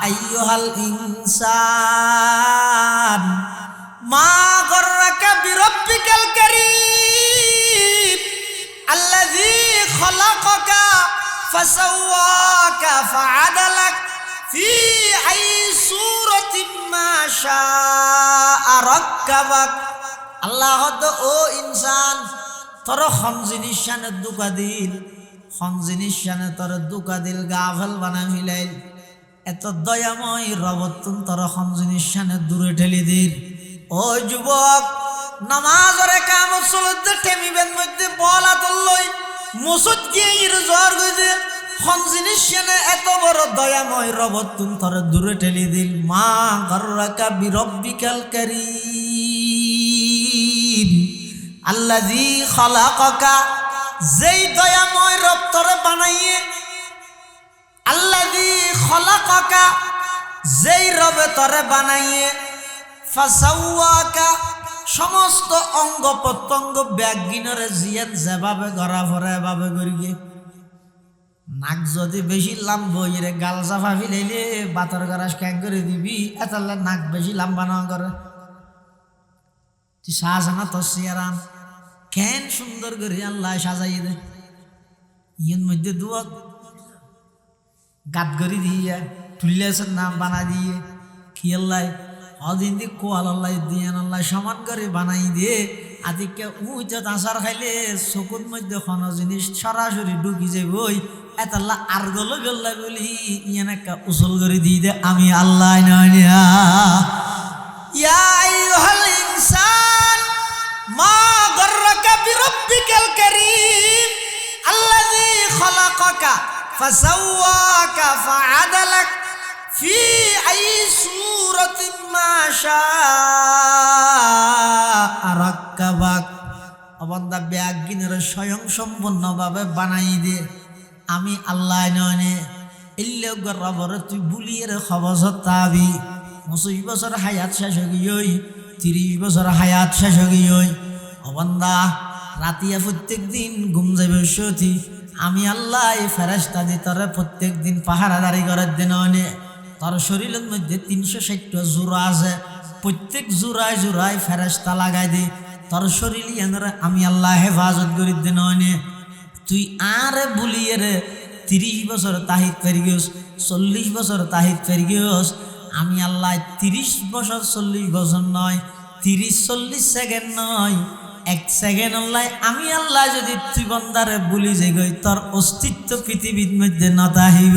আইয়ুহাল ইনসান মা গররাকা বিরব্বিকাল কারীম আল্লাযী খালাকাকা ফাসাওয়াকা ফাআদালাক ফি আই সূরাতিন মা শাআ রাক্কাবাক। আল্লাহ তো ও ইনসান তোর খন জিনিস শানে দুকা দিল, খন জিনিস শানে তোর দুকা দিল গাফেল বানাই ফিলাইল। এত দয়াময় রবতুন তোর খন জিনিস শানে দূরে ঠেলি দিল। ও যুবক নামাজরে কামত চলতে টেমিবেন মধ্যে বলা তোলই মুসুদ গিয়ে জ্বর গইছে খন জিনিস শানে এত বড় দয়াময় রবতুন তোর দূরে ঠেলি দিল। মা গররাকা বিরব্বিকাল কারীম আল্লাযী খালাকাকা যেই দয়াময় রব তোরে বানাইয়ে, আল্লাযী খালাকাকা যেই রবে তোরে বানাইয়ে, ফাসাওয়াকা সমস্ত অঙ্গ প্রত্যঙ্গ ব্যাগিনরে জিয়ান যেভাবে গড়া ভরে এভাবে গড়িয়ে। নাক যদি বেশি লাম্বা হইরে গাল চাফা ফিলাইলে বাতর গরাস ক্যাং করে দিবি, এতালে নাক বেশি লাম্বা না করে। তুই সাজানা তোর চেয়ারান কেন সুন্দর করে আল্লাহ সাজাই দে। ইয়ের মধ্যে দুয়াক গাত গড়ি দিয়ে টুল্লাসের নাম বানা দিয়ে কি আল্লাহ অদিন দি কোয়াল আল্লাহ দিয়ে আল্লাহ সমান করে বানাই দিয়ে আদিকে উঁচা আচার খাইলে চকুর মধ্যে কোনো জিনিস সরাসরি ঢুকি যাই বই এতাল্লাহ আর গলো গল্লা বলি ইয়ান একটা উসল করে দিয়ে দে আমি আল্লাহ নয়। ইয়া আইয়ুহাল ইনসান মা গররাকা বিরব্বিকাল কারীম আল্লাযী খালাকাকা ফাসাওয়াকা ফাআদালাক ফি আই সূরাতিন মা শাআ রাক্কাবাক। অবন্দা ব্যাগিনের স্বয়ং সম্পূর্ণভাবে বানাই দে আমি আল্লাহ নয়। ইল্লে গরবর তুই বুলিয়ে খবস তাবি ২৫ বছর হায়াত শেষ হই, ৩০ বছর হায়াত শেষ হই। অবন্দা রাতিয়া প্রত্যেক দিন ঘুম যাবে সতী আমি আল্লাহ ফেরেশতা দি তোরে প্রত্যেক দিন পাহারাদারি করার দিন অনে। তোর শরীরের মধ্যে ৩৬০টা জোড়া আছে, প্রত্যেক জোড়ায় জোড়ায় ফেরেশতা লাগাই দি তোর শরীর আমি আল্লাহ হেফাজত করি দিন অনে। তুই আরে বুলিয়ে রে ৩০ বছর তাহিদ ফেরি গিয়েছ, ৪০ বছর তাহিদ ফেরি গিয়েছ আমি আল্লাহ ৩০ বছর ৪০ বছর নয়, ৩০-৪০ সেকেন্ড নয়, ১ সেকেন্ড আল্লাহ আমি আল্লাহ যদি তুই বন্দারে বলি যে গই তোর অস্তিত্ব পৃথিবীর মধ্যে নতাহিব।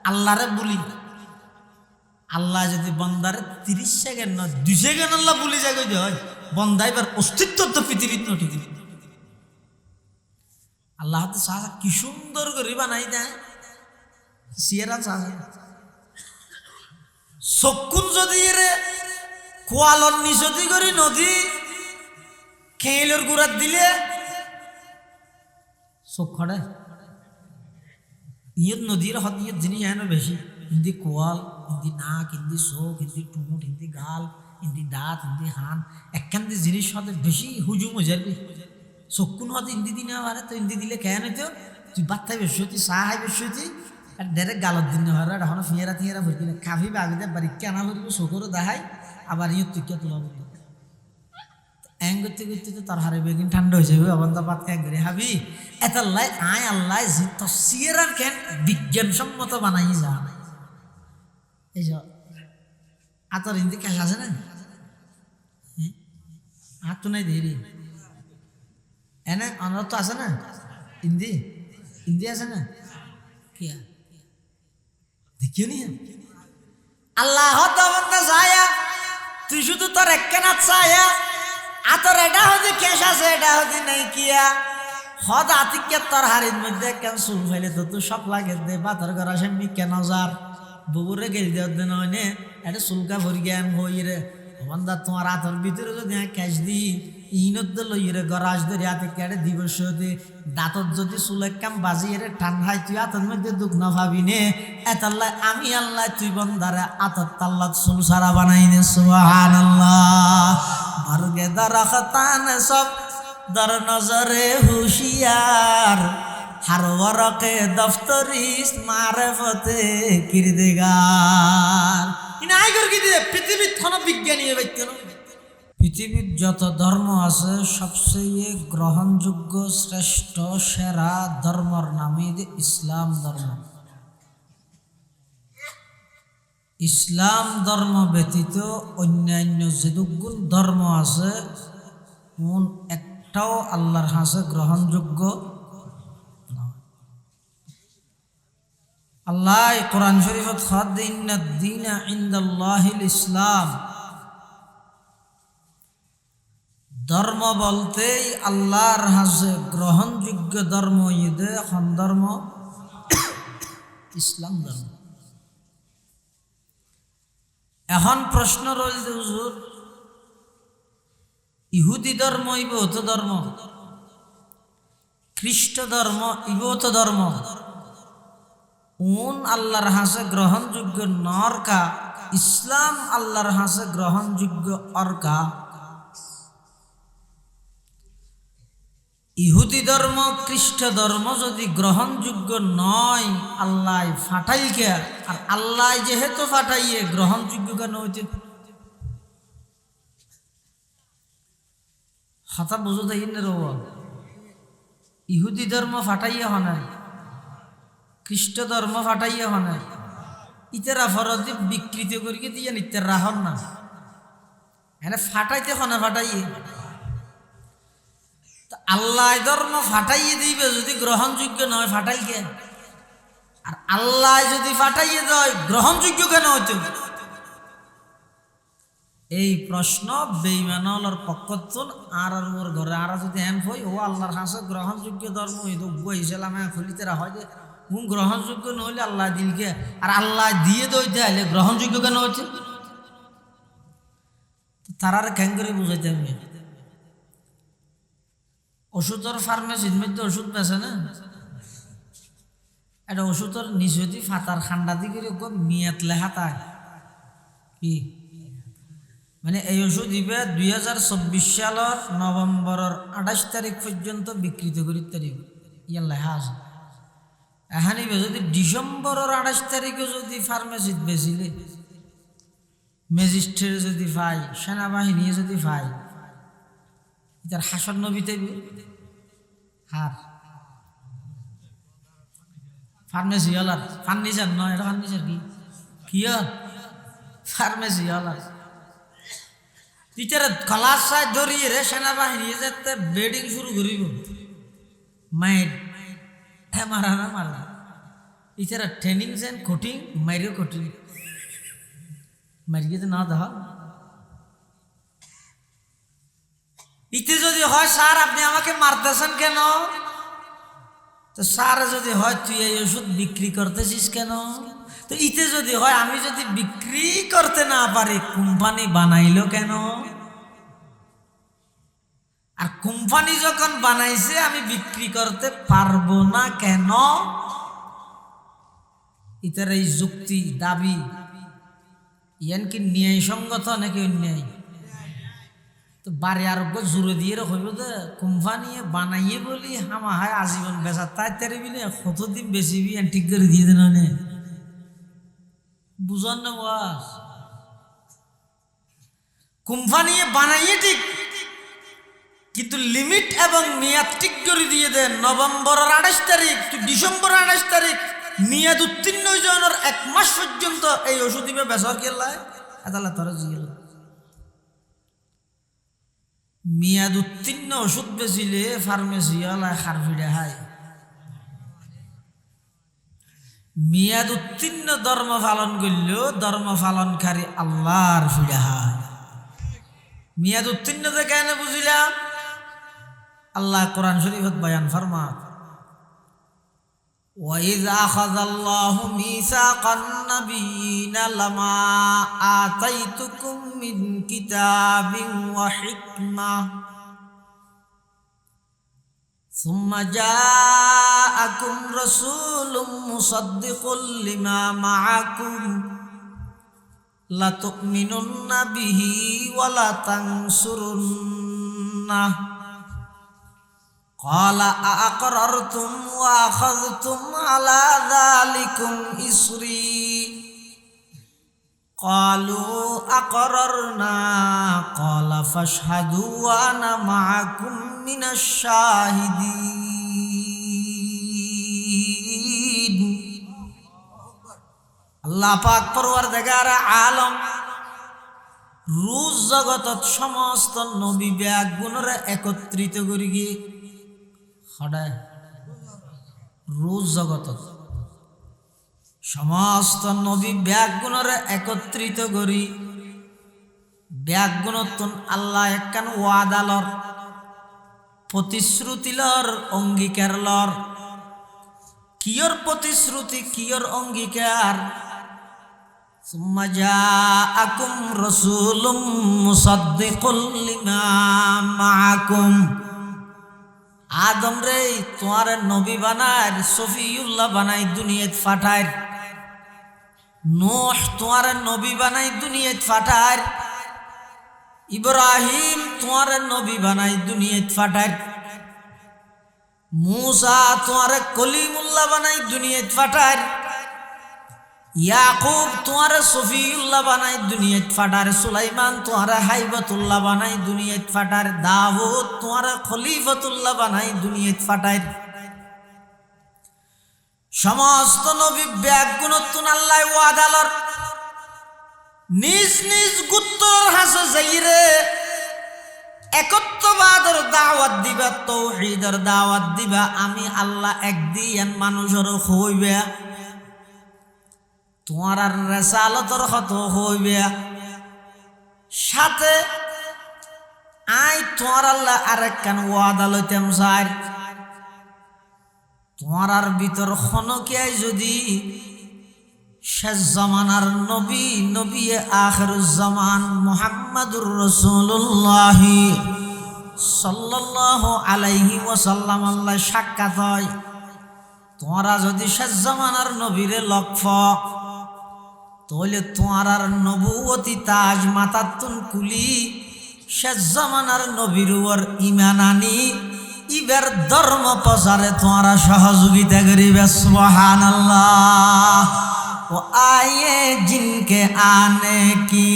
আল্লাহরে বলি আল্লাহ যদি বন্দারে ৩০ সেকেন্ড নয় ২ সেকেন্ড আল্লাহ বলি যায় গই হয় বন্দা এবার অস্তিত্ব তো পৃথিবীর নটি দিবি। আল্লাহ তো চাষা কি সুন্দর করে বানাই দেয় সিয়ারা চাষা চকুন যদি রে কোয়ালর নিচতি করি নদী খেইলর গুড়াত দিলে চোখ খড়ে ইয়ত নদীর হত ইয়ত জিনিস হেন বেশি হিন্দি কোয়াল হিন্দি নাক হিন্দি চোখ হিন্দি টুমুট হিন্দি গাল হিন্দি দাঁত হিন্দি হান একখান জিনিস হতে বেশি হুজুম হয়ে যাবি। চকুন হতে হিন্দি দিনে পারে তো হিন্দি দিলে কেন হইতো তুই বাত্তায় বেশি হতি চাহ হাই বেশি হতি আর ডাইরেক্ট গালত দিন হয় এখন ফিয়েরা থিয়েরা ভরকি না কাফি বাগিতে বাড়ি কেনা করবো চকুরও দেখাই আবার ইয়ত তুই কে তোলা বলতো এং করতে করতে তো তার হারে বেগিন ঠান্ডা হয়ে যাবে আবার তার পাত এক করে হাবি এত আল্লাহ আয় আল্লাহ তো সিয়েরার কেন বিজ্ঞানসম্মত বানাই যা এইসব আতর হিন্দি ক্যাশ আছে না হাত তো নাই দেরি এনে অনার তো আছে না হিন্দি হিন্দি আছে না কিয়া দেখিও নি আল্লাহ ছায়া তুই শুধু তোর একখানা ছায়া আতর এটা হতে ক্যাশ আছে এটা হতে নাই কিয়া হদ আতিকে তোর হাড়ির মধ্যে কেন চুল ফেলে তো তুই সব লাগে দে পাথর করা সেমনি কেন যার বুবুরে গেল দেওয়া নয় নে এটা চুলকা ভরি জ্ঞান হই রে বন্ধা তোমার হাতের ভিতরে যদি ক্যাশ দি ইনত লই রে গরাজ ধরে হাতে কেটে দিবস হতে দাঁতত যদি চুলের কাম বাজি রে ঠান্ডায় তুই হাতের মধ্যে দুঃখ না ভাবি নে এতাল্লাহ আমি আল্লাহ তুই বন্ধারে আতর তাল্লা চুল সারা বানাই নে সুবহানাল্লাহ বারগে দরখতান সব দর নজরে হুশিয়ার हर वरक़े दफ्तरिस मारिफते किरदेगार ইনাই করে কি দিয়ে পৃথিবীর কোন বিজ্ঞানী ব্যক্তি না পৃথিবীর যত ধর্ম আছে সবচেয়ে গ্রহণযোগ্য শ্রেষ্ঠ সেরা ধর্মর নামই ইসলাম ধর্ম ইসলাম ধর্ম ব্যতীত অন্যান্য যেগুলো ধর্ম আছে কোন একটাও আল্লাহর কাছে গ্রহণযোগ্য আল্লাহ কোরআন শরীফত খাদ ইন্নাদ দীনা ইনদাল্লাহিল ইসলাম ধর্ম বলতেই আল্লাহর কাছে গ্রহণযোগ্য ধর্ম ইদে কোন ধর্ম ইসলাম ধর্ম এখন প্রশ্ন রইল হুজুর ইহুদি ধর্ম ইবত ধর্ম খ্রিস্ট ধর্ম ইবত ধর্ম কোন আল্লাহর কাছে গ্রহণযোগ্য নরকা ইসলাম আল্লাহর কাছে গ্রহণযোগ্য অরকা ইহুদি ধর্ম খ্রিস্ট ধর্ম যদি গ্রহণযোগ্য নয় আল্লাহ ফাটাই কে আর আল্লাহ যেহেতু ফাটাইয়ে গ্রহণযোগ্য কেন হইতে কথা বুঝো তাই ইহুদি ধর্ম ফাটাইয়া হনা খ্রিস্ট ধর্ম ফাটাইয়া হনা ইতারা ফরজ বিকৃত করি দিয়ে নিত্যের রাহন না এনে ফাটাইতে হনা ফাটাইয়ে আল্লাহ ধর্ম ফাটাইয়ে দিবে যদি গ্রহণযোগ্য নয় ফাটাই কেন আর আল্লাহ যদি ফাটাইয়ে দেয় গ্রহণযোগ্য কেন হইতো এই প্রশ্ন বেঈমানর পক্ষতুন আর ওর ঘরে আর যদি এম হই ও আল্লাহর কাছে গ্রহণযোগ্য ধর্ম যোগ্য ইসলামে খুলিতে হয় যে কোন গ্রহণযোগ্য নহলে আল্লাহ দিলকে আর আল্লাহ দিয়ে দইতে আইলে গ্রহণযোগ্য কেন হচ্ছে তারার কেন করে বুঝাইতে আমি ওষুধের ফার্মেসির মধ্যে ওষুধ বেছে না এটা ওষুধের নিচে ফাতার খান্ডা দিকে মেয়াদ লেখা তাই কি মানে এই ওষুধ দিবে 2024 সালের নভেম্বরের 28 তারিখ পর্যন্ত বিক্রিত করি তারিখ ইয়ার লেখা আছে এখানে যদি ডিসেম্বরের 28 তারিখে যদি ফার্মেসিত বেচিলে ম্যাজিস্ট্রেট যদি পাই সেনাবাহিনী যদি পাই এটার হাসন নবীতে হার ফার্মেসি হলার ফার্নিচার নয় এটা ফার্নিচার কি ফার্মেসি হলার টিচার কলার সাই ধরিয়ে রে সেনাবাহিনী যাতে বেডিং শুরু করিব মাইট মারা না মারা টিচার ট্রেনিং সেন কোটিং মাইরে কোটিং মারিয়ে তো না দেখা ইতে যদি হয় স্যার আপনি আমাকে মারতেছেন কেন তো স্যার যদি হয় তুই এই ওষুধ বিক্রি করতেছিস কেন তো ইতে যদি হয় আমি যদি বিক্রি করতে না পারি কোম্পানি বানাইলো কেন আর কোম্পানি যখন বানাইছে আমি বিক্রি করতে পারবো না কেন ইতার এই যুক্তি দাবি ইয়ান কি ন্যায়সঙ্গত নাকি অন্যায় তো বারে আরোগ্য জোরে দিয়ে হইব তো কোম্পানি বানাইয়ে বলি হামা হয় আজীবন বেচা তাই তেরবি না কতদিন বেশিবি ঠিক করে দিয়ে দেন বুঝন না বাস কোম্পানি বানাইয়ে ঠিক কিন্তু লিমিট এবং মেয়াদ ঠিক করে দিয়ে দেন নভেম্বরের 28 তারিখ টু ডিসেম্বরের 28 তারিখ মেয়াদ উত্তীর্ণ জনের 1 মাস পর্যন্ত এই ওষুধ দিবে বেচার কেলায় আদালত তারা জিগেল মেয়াদ উত্তীর্ণ ওষুধ বেচিলে ফার্মেসি ওয়ালায় খারফিডে হায় মেয়াদ উত্তীর্ণ ধর্ম পালন করলেও ধর্ম পালনকারী আল্লাহর ফিডে হায় মেয়াদ উত্তীর্ণ কেন বুঝিলাম আল্লাহ কোরআন শরীফত বয়ান ফরমান وَإِذْ أَخَذَ اللَّهُ مِيثَاقَ النَّبِيِّينَ لَمَا آتَيْتُكُم مِّن كِتَابٍ وَحِكْمَةٍ ثُمَّ جَاءَكُمْ رَسُولٌ مُصَدِّقٌ لِّمَا مَعَكُمْ لَتُؤْمِنُنَّ بِهِ وَلَتَنصُرُنَّهُ ক্বালা আ'আকরারতুম ওয়া আখাযতুম আলা যালিকুম ইসরি ক্বালু আকরারনা ক্বালা ফাশহাদু ওয়া আনা মা'আকুম মিনাশ শাহিদিন। আল্লাহ পাক পরওয়ারদিগার আলম রুজ জগতত সমস্ত নবী ব্যাগুণরে একত্রিত করি গিয়ে হঠাৎ রুজ জগতত সমস্ত নবী ব্যাগুণরে একত্রিত করি ব্যাগুণতন আল্লাহ একখান ওয়াদালর প্রতিশ্রুতিলর অঙ্গীকারলর কিয়র প্রতিশ্রুতি কিয়র অঙ্গীকার সুম্মা জাআকুম রাসূলুম মুসাদ্দিকুল লিমা মাআকুম আদম রে তোমার নবী বানায় সফিউল্লাহ বানাই দুনিয়াত ফাটায় নূহ তোমার নবী বানাই দুনিয়াত ফাটায় ইব্রাহিম তোমার নবী বানাই দুনিয়াত ফাটায় मूसा तुम्हारे कलीमुल्लाह बनाई दुनिया फटार याकूब तुम्हारे सफीउल्लाह बनाई दुनिया फटार सुलाइमान तुम्हारे हाइबतुल्लाह बनाई दुनिया फटार दाऊद तुम्हारे खलीफतुल्लाह बनाई दुनिया फटार समस्त नबी ब्यागुणतुन अल्लाह वादालर निज निज गुत्तर हासे जाइरे একত্ববাদের দাওয়াত দিবা তাওহীদের দাওয়াত দিবা আমি আল্লাহ একদিন মানুষের হইবে তোমার আর রিসালাতের কত হইবে সাথে আই তোমার আল্লাহ আরেকখান ওয়াদা লইতাম চাই তোমার আর ভিতর খনকিয়াই যদি শেষ জামানার নবী নবী আখিরুজ জামান মুহাম্মাদুর রাসূলুল্লাহ সাল্লাল্লাহু আলাইহি ওয়াসাল্লাম আল্লাহ সাক্ষাৎ হয় তোমরা যদি শেষ জামানার নবীরে লক্ষ্য তাহলে তোমার আর নবুয়তি তাজ মাথাতুন কুলি শেষ জামানার নবীর উপর ঈমান আনি ইবার ধর্ম প্রচারে তোমরা সহযোগিতা করিবে সুবহানাল্লাহ। वो आए जिनके आने की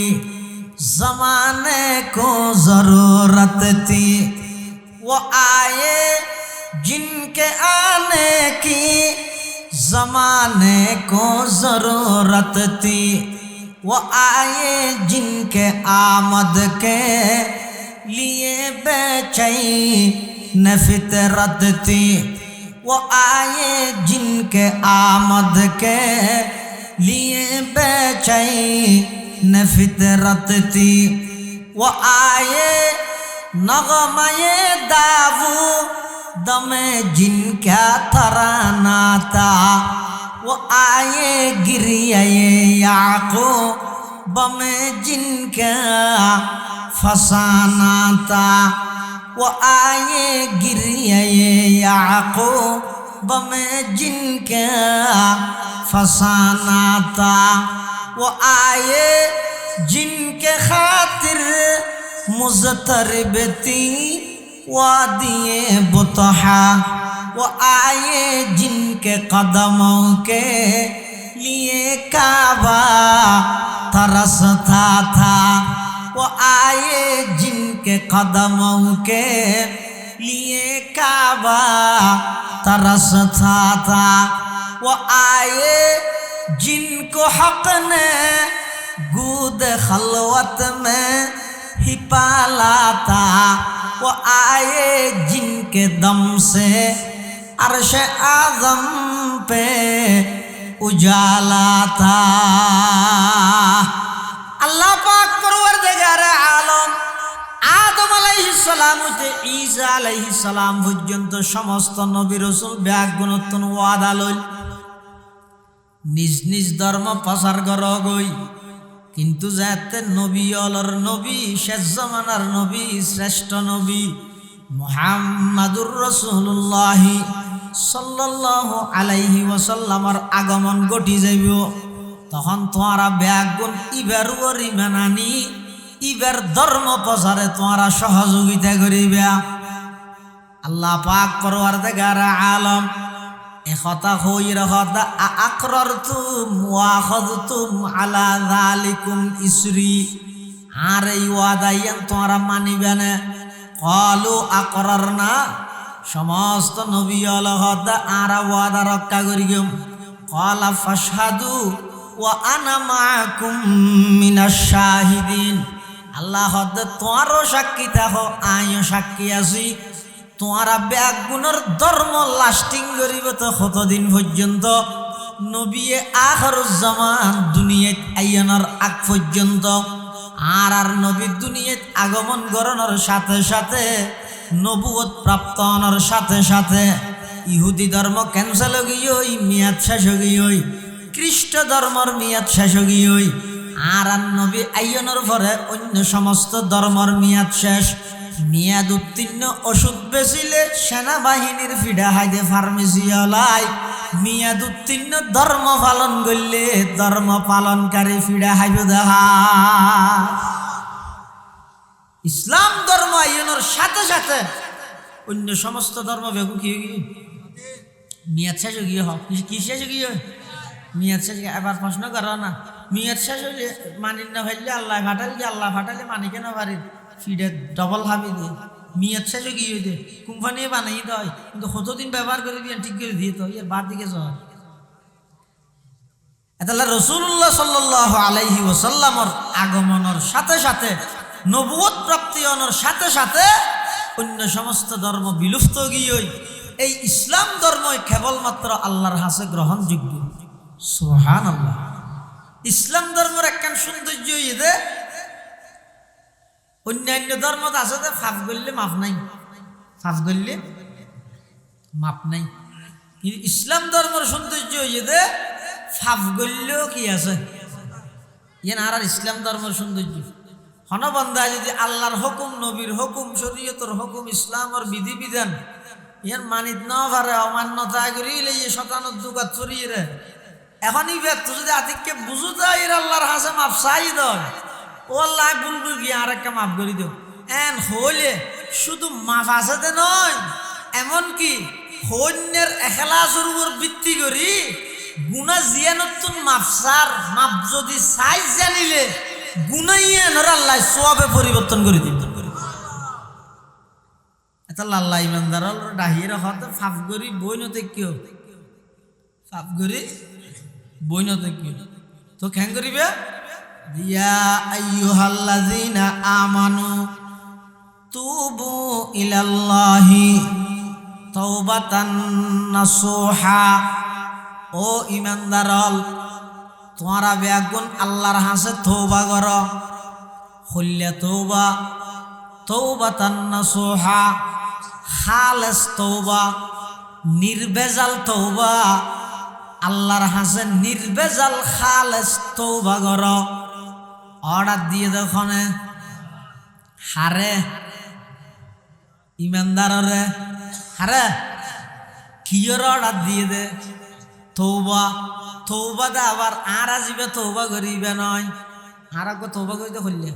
ज़माने को ज़रूरत थी वो आए जिनके आने की ज़माने को ज़रूरत थी वो आए जिनके आमद के लिए बेचैन फितरत थी वो आए जिनके आमद के लिए बेचैन फितरत थी वो आए नगमे दावू दमे जिनका तराना था वो आए गिरिए याकूब में जिनका फसाना था वो आए गिरिए याकूब में जिनका फसाना था वो आए जिनके खातिर मुज़तरिब थी वादिए बुतहा वो आए जिनके कदमों के लिए काबा तरसता था वो आए जिनके कदमों के लिए काबा तरसता था वो आए जिनको हक ने गूद खलवत में ही पाला था वो आए जिनके दम से अर्श आज़म पे उजाला था। अल्लाह पाक परवरदिगार आलम आदम आलाइहिस सालाम हতে ঈসা আলাইহিস সালাম পর্যন্ত সমস্ত নবী রাসূল ব্যাগুণতন ওয়াদা লইল নিজ নিজ ধর্ম প্রচার করগই কিন্তু যাতে নবী অলর নবী শেষ জামানার নবী শ্রেষ্ঠ নবী মুহাম্মাদুর রাসূলুল্লাহ সাল্লাল্লাহু আলাইহি ওয়াসাল্লামের আগমন ঘটি যাইব তখন তোমরা ব্যাগুণ ইবার উপর ঈমান আনি ইবার ধর্ম প্রচারে তোমরা সহযোগিতা করিবে। আল্লাহ পাক পরওয়ারদিগার আলম একথা হইর হতা আকরারতুম ওয়া আখাযতুম আলা যালিকুম ইসরি, আর এই ওয়াদাইয়ান তোমরা মানিবে না। ক্বালু আকরারনা, সমস্ত নবী হতা আর ওয়াদা রক্ষা করিম। ক্বালা ফাশহাদু ওয়া আনা মাআকুম মিনাশ শাহিদিন, আল্লাহ হদ তোমারও সাক্ষী থাকো, আমিও সাক্ষী আছি। তোমারা ব্যাগুণের ধর্ম লাস্টিং করিব তো কতদিন পর্যন্ত? নবী আখিরুজ্জামান দুনিয়াত আইয়ানোর আগ পর্যন্ত। আর নবী দুনিয়াত আগমন করানোর সাথে সাথে, নবুয়ত প্রাপ্ত হওয়ার সাথে সাথে ইহুদি ধর্ম ক্যান্সেল হই, মেয়াদ শেষ হই, খ্রিস্ট ধর্মর মেয়াদ শেষ হই। আর নবী আইয়ানোর পরে অন্য সমস্ত ধর্মর মেয়াদ শেষ। মেয়াদ উত্তীর্ণ ওষুধ বেচিলে সেনাবাহিনীর ফিডা হাইদে ফার্মেসি হলাই, মেয়াদ উত্তীর্ণ ধর্ম পালন করলে ধর্ম পালনকারী ফিডা হাইব দেখা। ইসলাম ধর্ম আইনের সাথে সাথে অন্য সমস্ত ধর্ম বেগু কি মেয়াদ শেষ গিয়ে হোক, কি শেষ গিয়ে মেয়াদ শেষ। এবার প্রশ্ন করো না, মেয়াদ শেষ হইলে মানি না ভাইলে আল্লাহ ফাটাইলে, আল্লাহ ফাটাইলে মানি কেন পারি? ফিডে ডবল ভাবি দিয়ে মেয়াদ শেষ গিয়ে দে কোম্পানি বানাই দেয়, কিন্তু কতদিন ব্যবহার করে দিয়ে ঠিক করে দিয়ে তো এর বার দিকে যায়। তাহলে রাসূলুল্লাহ সাল্লাল্লাহু আলাইহি ওয়াসাল্লামের আগমনের সাথে সাথে, নবুয়ত প্রাপ্তি হওয়ার সাথে সাথে অন্য সমস্ত ধর্ম বিলুপ্ত গিয়ে এই ইসলাম ধর্মই কেবলমাত্র আল্লাহর হাতে গ্রহণযোগ্য। সুবহানাল্লাহ। ইসলাম ধর্মের একখান সৌন্দর্য যে অন্যান্য ধর্ম আছে যে ফাফ করলে মাফ নাই, ফাফ করলে মাপ নাই। কিন্তু ইসলাম ধর্মের সৌন্দর্য যে ফাফ করলেও কি আছে, ইয়ে আর ইসলাম ধর্মের সৌন্দর্য হনবন্ধায় যদি আল্লাহর হুকুম, নবীর হুকুম, শরীয়তের হুকুম, ইসলামের বিধিবিধান ইয়ার মানিত না পারে, অমান্যতা করিলে ইয়ে শতানত দুগাত ছড়িয়ে রে। এখনই ব্যক্ত যদি আতিককে বুঝু যায় এর আল্লাহর হাসে মাপ চাই দেয়, ও আল্লাহ বুলবুল গিয়ে আর একটা মাফ করে দেও। এন হইলে শুধু মাফ আসাতে নয়, এমনকি সৈন্যের এখলাসের উপর ভিত্তি করি গুণা জিয়ানতুন মাফসার মাপ যদি চাই জানিলে গুনাইয়া নর আল্লাহ সওয়াবে পরিবর্তন করে দিত। এটা আল্লাহ ইমানদার ডাহিয়ে রাখতে ফাফ করি বইনতে কেউ, ফাফ করি বইনতে কেউ তো খেং করিবে। ইয়া আইয়ুহাল্লাযীনা আমানু তুবু ইলাল্লাহি তাওবাতান নাসুহা, ও ইমানদারল তোমরা বেগুন আল্লাহর হাসে তওবা করো, খুল্লা তওবা, তাওবাতান নাসুহা, খালেস তওবা, নির্বেজাল তওবা, আল্লাহর হাসে নির্বেজাল খালেস তওবা করো। অর্ডার দিয়ে দেখনে হারে ইমানদাররে হারে কিয়র অর্ডার দিয়ে দে তওবা। তওবা দে আবার আর আসবে তওবা করিবে নয়, আর আগে তওবা করিতে খুললে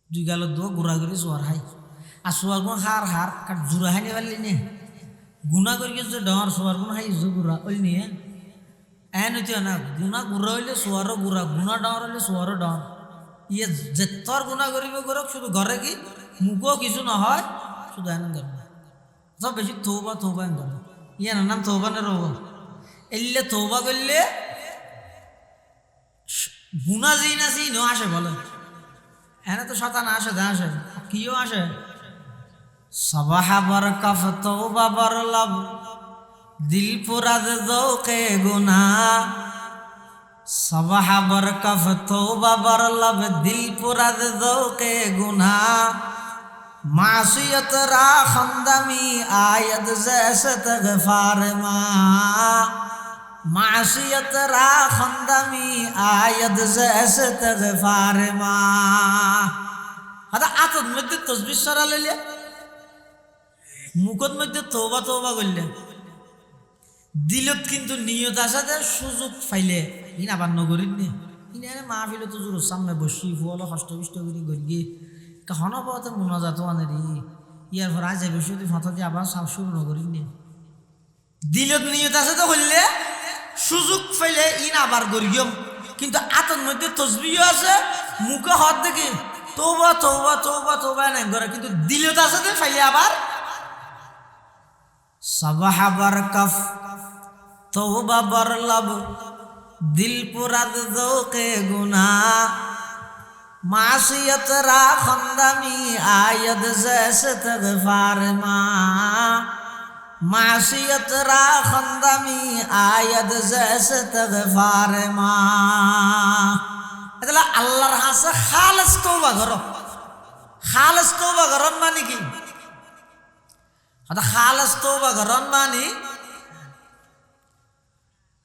দুই গালত দো ঘুরা করি সোয়ার হাই আর সোয়ার গুণ হার হার কাট জুরা হাই নিবারলি নে গুণা করি যে ডর সোয়ার গুণ হাই জু ঘুরা ওই নিয়ে এন হইতে না। গুণা ঘুরা হইলে সোয়ারও ঘুরা, গুণা ডর হইলে সোয়ারও ডর। ইয়ে যেতর গুণা করিবে করক, শুধু ঘরে কি মুখও কিছু নহয়, শুধু এন ধরবে সব বেশি তওবা তওবা এন ধরবে। ইয়ে নাম তওবা না রব এলে তওবা করলে গুণা যেই না সেই ন আসে বলে এনে তো শতান আসে দা আসে কিও আসে সবাহা বরকফ তওবা বরলব দিল পুরা দে দৌকে গুনা। সবাহা বরকফ তওবা বরলব দিল পুরা দে দৌকে গুনা। মাসিয়ত রা খন্দমি আয়দ জैसे तगफार मा। मासियत रा खंदमी आयद जैसे तगफार मा। হ্যাঁ আতর মধ্যে তসবিহ সরা লইলে মুখত মধ্যে তওবা তওবা করলে দিলত কিন্তু নিয়ত আসা যে সুযোগ পাইলে ইন আবার নগরীর নে ইনে মাহফিলে তো জোর সামনে বসি ফুয়ালো কষ্ট বিষ্ট করি গড়ি কখনো পথে মনে যাতো আনেরি ইয়ার পর আজ যাবে শুধু ফাঁতা দিয়ে আবার সব শুরু নগরী নিয়ে দিলত নিয়ত আছে তো হইলে সুযোগ ফেলে ইন আবার গরিয়ম কিন্তু আতর মধ্যে তসবিও আছে মুখে হাত দেখে তৌবা তৌবা তৌবা তৌবা নাই করে কিন্তু দিলত আছে তো ফেলে আবার সাবাহ বরকফ তৌবা বরलब दिल पुरद ज़ौक़े गुनाह मासियत रा खंदमी आयद से इस्तिग़फ़ार मासियत रा खंदमी आयद से इस्तिग़फ़ार એટલે আল্লাহর হাসে খালেস তওবা করন মানে কি খালেস তওবা করন মানে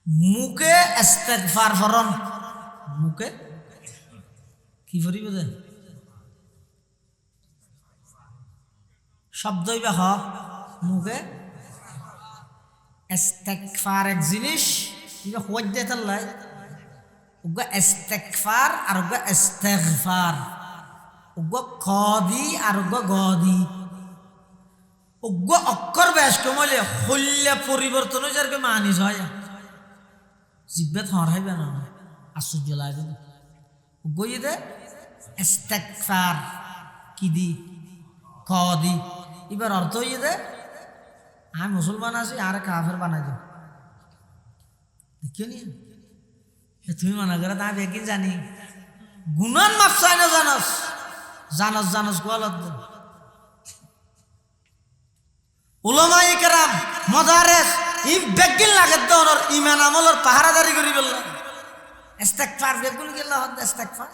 মুখে ইস্তিগফার ফরন মুখে কি ফরিব দে শব্দই বা হ মুখে ইস্তিগফার এক জিনিস ইবা হওয়াজ দেত আল্লাহ উগা ইস্তিগফার আর উগা ইস্তিগফার উগা কদি আর উগা গদি উগা অক্ষর বেশ কমলে হল্লা পরিবর্তন হয়ে যার মানিস হয় জিব্বাত হরাইবে না আশ্চর্য লাগে গই দে ইস্তিগফার কি দি কদি এবার অর্থ হই দে আমি মুসলমান আছি আর কাফের বানাই দে দেখিও নি তুমি মনে করে তা বেকিন জানি গুনান মাফ চাই না জানস গোয়ালত উলামায়ে কেরাম মাদারেস ই বেকিন লাগে তোর ঈমান আমলের পাহারাদারি করি বলল ইস্তিগফার বেকুন গেল হদ ইস্তিগফার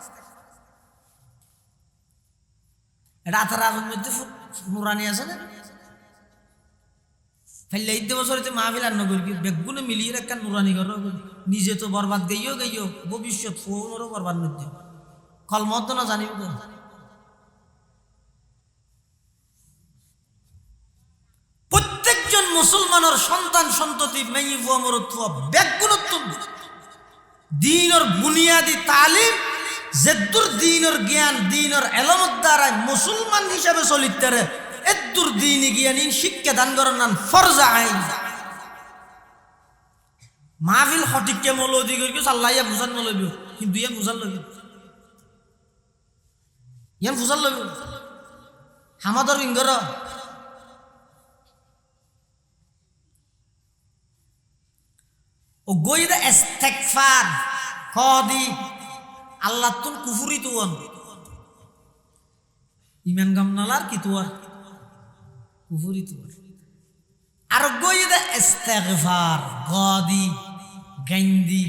রাতের আগুন মধ্যে নুরানি আছে না ফেললে ঈদ বছরতে মাহফিল আর নগর কি বেগুনে মিলিয়ে একটা নুরানি করো নিজে তো বরবাদ গইও ভবিষ্যৎ ফোনরও বরবাদ মধ্যে কলমত না জানিব তো প্রত্যেকজন মুসলমানের সন্তান সন্ততি মেয়ে ফুয়া মরত্ব বেগুনত্ব দিনের বুনিয়াদি তালিম যেদুর দিনের জ্ঞান দিনের এলমত দ্বারা মুসলমান হিসাবে চলিতে এদুর দিনই জ্ঞানী শিক্ষা দান করার নাম ফরজ আইন মাহফিল সঠিককে মৌলদি করি আল্লাহ ইয়া বুঝান নলব কিন্তু ইয়া বুঝার লবি ইয়ান বুঝার লবি হামাদর ইঙ্গর ও গইদা ইস্তিগফার কদি আল্লাহ তুন কুফরি তুন ইমান গামনালার কি তুয়ার কুফরি তুয়ার আর গইদা ইস্তিগফার গদি গাইন্দি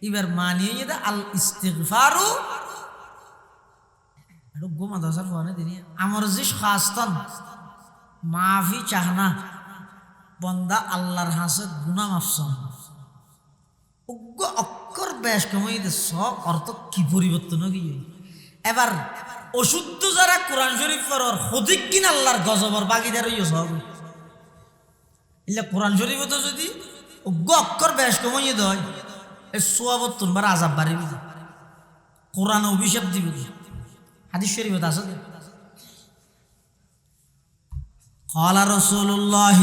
এবার মানিয়ে দা আল ইস্তিগফারু আর গো মাদাসার ফোনে দিনি আমার জিস খাস্তান মাফি চাহনা বন্দা আল্লাহর হাসে গুনাহ মাফসান উগ্র অক্ষর বেশ কমাই সব অর্থ কি পরিবর্তন গিয়ে এবার অশুদ্ধ যারা কোরআন শরীফ পড়ার সঠিক কিনা আল্লাহর গজবর বাগিদার হইয়া সব এলে কোরআন শরীফ তো যদি উগ্র অক্ষর বেশ কমাই দেয় এই সোয়াবত্তর বার আজাব বাড়িব কোরআন অভিশাপ দিব হাদিস শরীফ আছে قال رسول الله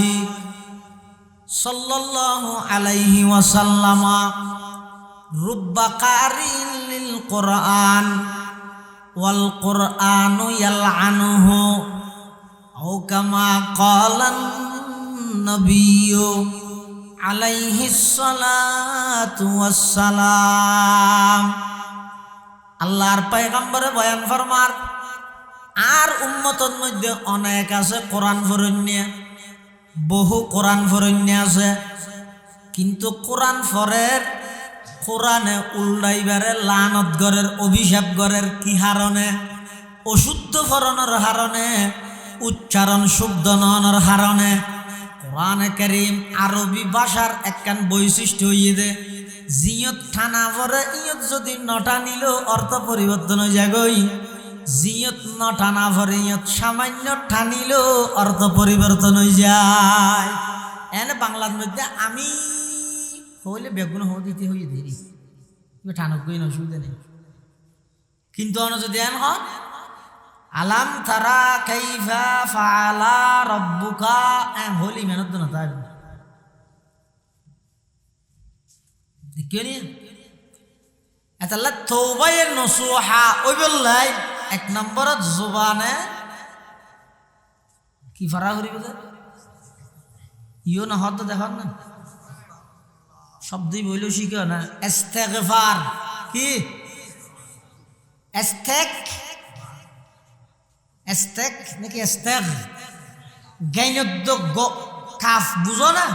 সাল্লাল্লাহু আলাইহি ওয়াসাল্লাম রুব্বা কারিন লিল কুরআন ওয়াল কুরআনু ইয়ালআনুহু আও কামা ক্বালান নবিয়্যু আলাইহিস সালাতু ওয়াস সালাম আল্লাহর পয়গম্বরে বয়ান ফরমার আর উম্মতের মধ্যে অনেক আছে কোরআন পড়েন বহু কোরআন ফরণ্য আছে কিন্তু কোরআন ফরের কোরআনে উল্টাইবারে লানত গরের অভিশাপ গরের কি হারণে অশুদ্ধ ফরণের হারণে উচ্চারণ শুদ্ধ ননের হারণে কোরআনে কারীম আরবি ভাষার একখান বৈশিষ্ট্য হইয়ে দে জিয়ত ঠানা পরে ইয়ত যদি নটা নিল অর্থ পরিবর্তন হয়ে যাগই জিয়ত নটা না ভরে ইয়ত সামান্য ঠানিল অর্থ পরিবর্তন হয়ে যায় এনে বাংলার মধ্যে আমি হইলে বেগুন হো দিতে হইয়ে দেরি ঠানক গই অসুবিধা নেই কিন্তু অন যদি এন হয় আলাম তারা কাইফা ফাআলা রাব্বুকা হলি মেহনত না তাই দেখিনি এতাল্লা তওবায়ে নসুহা ওই বললাই এক নম্বরত জবানে কি ফারা করি বলে ইও না হদ দেখুন না শব্দই বইলেও শিখো না ইস্তেগফার কি এস্তেক নাকি এস্তেগ গাইনদ্দ গ কাফ বুঝো না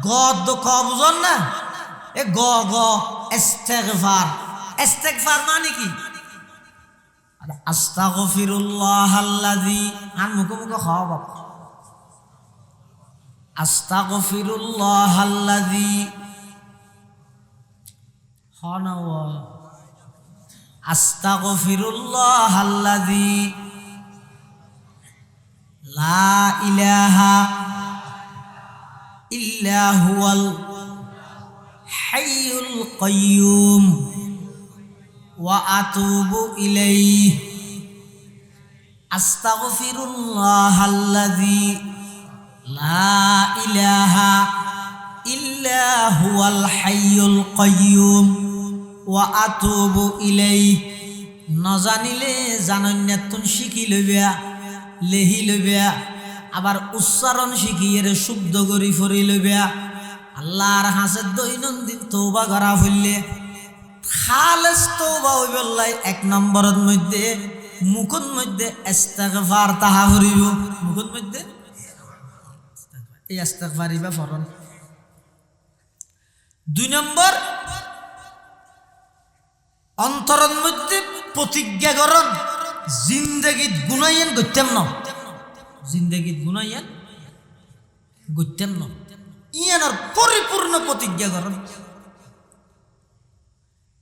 গদ ক বুঝো না এ গ গ ইস্তেগফার মানে কি আস্তাগফিরুল্লাহাল্লাযী আর মুখে মুখে খাওয়া বাপ আস্তাগফিরুল্লাহাল্লাযী হানাওয়া আস্তাগফিরুল্লাহাল্লাযী লা ইলাহা ইল্লা হুয়াল হাইয়ুল কাইয়্যুম ওয়া আতুবু ইলাইহি আস্তাগফিরুল্লাহাল্লাযী লা ইলাহা ইল্লা হুয়াল হাইয়ুল কাইয়্যুম ওয়া আতুবু ইলাইহি নজানিলে জানন্যাতুন শিখি লইবা লেহি লইবা আবার উচ্চারণ শিখিয়ে শুদ্ধ করি ফরি লইবা আল্লাহর হাসে দৈনন্দিন তওবা করা হইলে খালেস তওবা হইবল্লাই এক নম্বরের মধ্যে মুখের মধ্যে ইস্তেগফার তাহা করিব মুখের মধ্যে এই ইস্তেগফারিবা ফরন দুই নম্বর অন্তরের মধ্যে প্রতিজ্ঞা করন জিন্দেগীত গুনাইয়েন গত্যম ন জিন্দেগীত গুনাইয়েন গত্যম ন ইয়ানোর পরিপূর্ণ প্রতিজ্ঞা করন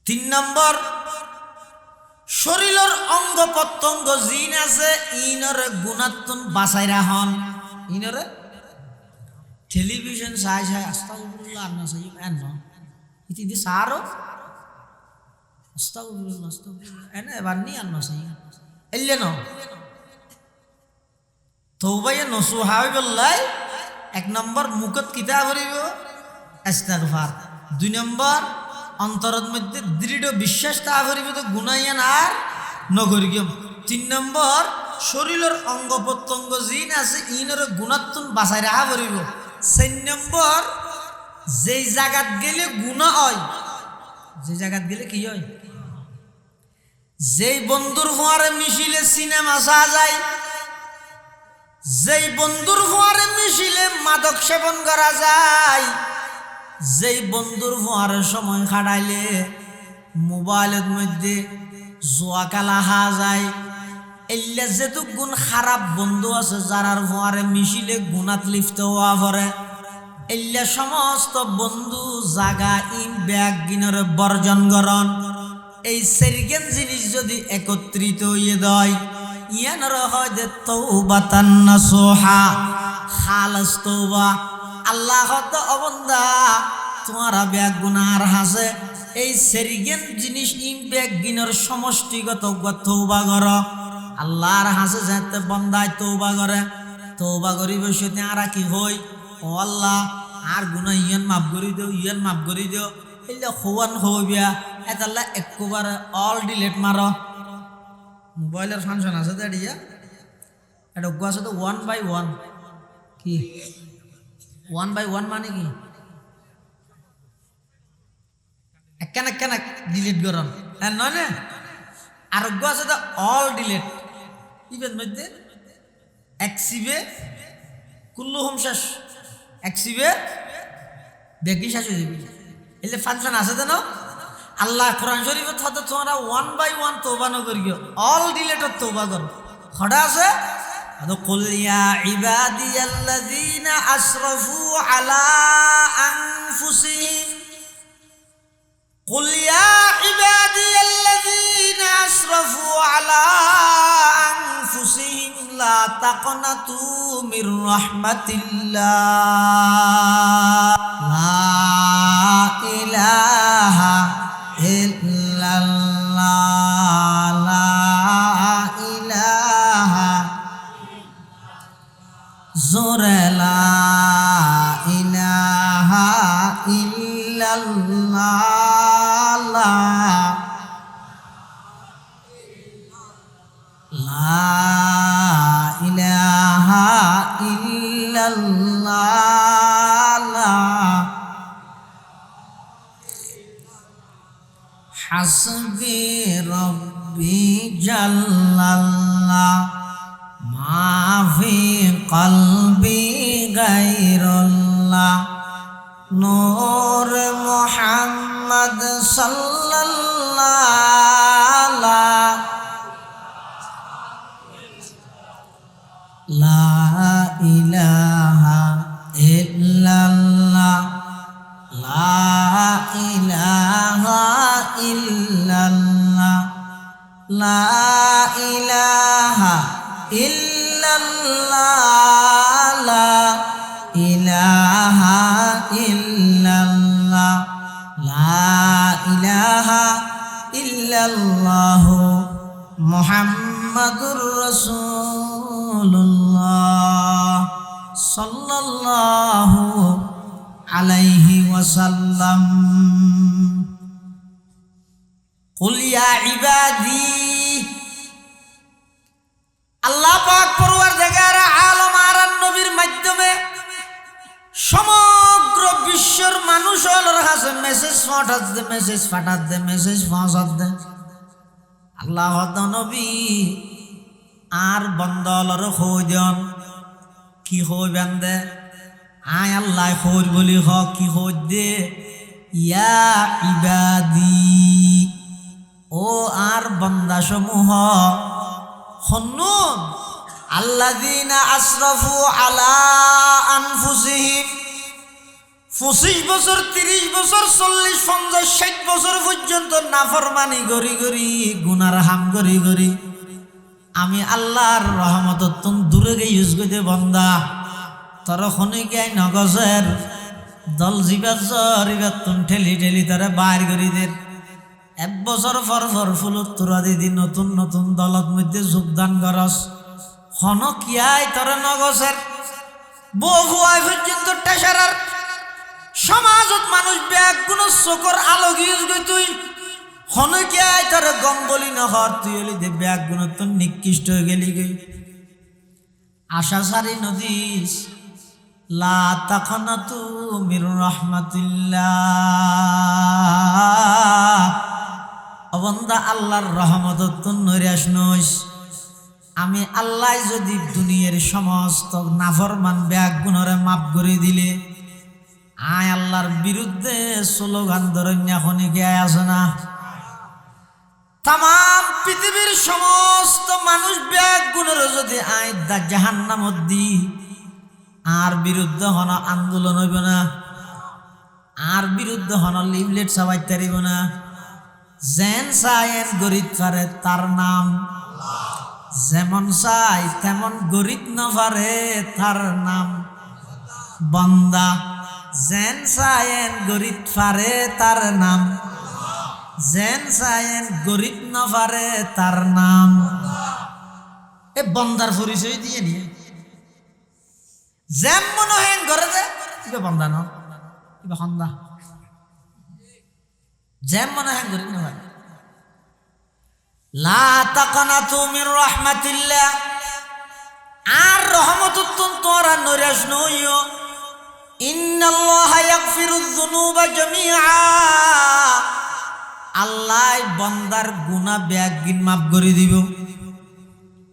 তিন নম্বর শরীরের অঙ্গ প্রত্যঙ্গ জিন আছে ইনরে গুণাত্মন বাঁচাই রাখন ইনরে টেলিভিশন চাই চাই আস্তাগফিরুল্লাহ আন্না সাইয়্যিব এন্ন ইতি দি সারো আস্তাগফিরুল্লাহ এনে বান্নি আন্না সাইয়্যিব এল্লে ন তওবায়ে নসুহা হইবল্লাই এক নম্বর মুখত কিতা করিব ইস্তেগফার দুই নম্বর অন্তরের মধ্যে দৃঢ় বিশ্বাস তা করিব তো গুনাইয়ান আর নগরিব তিন নম্বর শরীরের অঙ্গ প্রত্যঙ্গ জিন আছে ইনরে গুণাত্মন বাঁচাই রাখা করিব চার নম্বর যেই জায়গাত গেলে গুনাহ হয় যে জায়গাত গেলে কি হয় যেই বন্ধুর ফোয়ারে মিশিলে সিনেমা চা যায় যেই বন্ধুর ফোয়ারে মিশিলে মাদক সেবন করা যায় যেই বন্ধুর ফোয়ারে সময় কাটাইলে মোবাইলের মধ্যে জুয়া খেলা হা যায় এল্লা যেহেতু গুণ খারাপ বন্ধু আছে যারার ফোয়ারে মিশিলে গুণাত লিপ্ত হওয়া পরে এল্লা সমস্ত বন্ধু জাগা ইম ব্যাগ গিনরে বর্জন করন এই সেরগেন জিনিস যদি একত্রিত হয়ে দেয় ইয়ানর হয় যে তওবাতান নাসুহা খালাস তওবা আল্লাহ হত অবন্দা তোমার ব্যাগ গুনার হাসে এই সেরগেন জিনিস ইম ব্যাগ গিনর সমষ্টিগত তওবা কর আল্লাহর হাসে যাতে বন্দায় তওবা করিব সেতে আর কি হই ও আল্লাহ আর গুনাহ ইয়ান মাফ করি দিও এলে খোয়ান হইবিয়া এতাল্লা একবারে অল ডিলিট মারো মোবাইলের ফাংশন আছে তো এটা এটা আছে তো 1 by 1 কি 1 by 1 মানে কি একখানা ডিলিট করন হ্যাঁ নয় না আর আছে তো অল ডিলিট ইভেন মধ্যে এক্সিভে কুল্লুহুম শেষ এক্সিভে দেখি শেষ হয়ে যাবি এলে ফাংশন আছে তো না আল্লাহ কোরআন শরীফে হয়তো তোমরা 1 by 1 তওবা ন করিও অল ডিলেটর তওবা করো খড়া আছে আদো কুল ইয়া ইবাদিয়াল্লাযীনা আসরাফু আলা আনফুসিহিম কুল ইয়া ইবাদিয়াল্লাযীনা আসরাফু আলা আনফুসিহিম লা তাকনাতু মির রাহমাতিল্লাহ লা ইলাহা ইল্লাল্লাহ লা ইলাহা ইল্লাল্লাহ লা ইলাহা ইল্লাল্লাহ হাসবি রব্বি জাল্লাল্লাহ মাফি কলবি গায়রুল্লাহ নূর মুহাম্মদ সাল্লাল্লাহ লা ইলাহা ইল্লাল্লাহ লা ইলাহা ইল্লাল্লাহ লা ইলাহা ইল্লাল্লাহ লা ইলাহা ইল্লাল্লাহ লা ইলাহা ইল্লাল্লাহ মুহাম্মাদুর রাসূলুল্লাহ সাল্লাল্লাহু আলাইহি ওয়াসাল্লাম কুল ইয়া ইবাদি আল্লাহ পাক পরওয়ারদিগার আলম আরান নবীর মাধ্যমে সমগ্র বিশ্বের মানুষের কাছে মেসেজ পাঠাত দে আল্লাহ নবী আর বন্দলর হই দেন কি হইবেন দে আয় আল্লাহ হই বলি হ কি হই দে ইয়া ইবাদি ও আর বন্দা সমূহ শুনুন আল্লাযীনা আসরাফু আলা আনফুসিহিম 25 বছর 30 বছর 40 50 60 বছর পর্যন্ত নাফরমানি গরি গুনার হাম গরি আমি আল্লাহর রহমত তুম দূরে গিয়ে ইউজ করে বন্দা তোর খনি গাই নগজের দল জিবার জরিবার তুম ঠেলি তারা বাইর করি দে 1 বছর পর ফুলত তোরা দিদি নতুন দলত মধ্যে যোগদান করস হন কিয়াই তোর নগজের বহু আয় পর্যন্ত টেসারার সমাজত মানুষ ব্যাগ গুণ চোখর আলো গিয়েছ গই তুই হনকিয়াই তোর গম বলি নহর তুই হলি দে ব্যাগ গুণ তোর নিকৃষ্ট হয়ে গেলি গই আশা সারি নদীস লা তাকনাতু মির রাহমাতিল্লাহ অবন্দা আল্লাহর রহমত তুন নৈরাশ নইস আমি আল্লাহ যদি দুনিয়ার সমস্ত নাফরমান ব্যাগ গুণরে মাফ করে দিলে আয় আল্লাহর বিরুদ্ধে স্লোগান ধরন্যা খনিকে আছে না তাম পৃথিবীর সমস্ত মানুষ ব্যাগ গুণের যদি আয় জাহান্নামত দি আর বিরুদ্ধে হন আন্দোলন হইব না আর বিরুদ্ধে হন লিফলেট চাবাইতে পারিব না যেন চায়েন গরিব পারে তার নাম যেমন চাই তেমন গরিব না পারে তার নাম বন্দা যেন চায়েন গরিব পারে তার নাম যেন চায়েন গরিব না পারে তার নাম এ বন্দার পরিচয় দিয়ে নিয়ে যেম মনে হেন ঘরে যে কিবা বন্দা ন কিবা সন্দা যেম মনে হেন গরিব না পারে লা তাকনাতু মির রাহমাতিল্লাহ আর রহমতুন তোরা নৈরাশ নইও ইন্নাল্লাহা ইয়াগফিরুয যুনুবা জামিআ আল্লাহ বান্দার গুনাহ ব্যাগিন মাফ করে দিব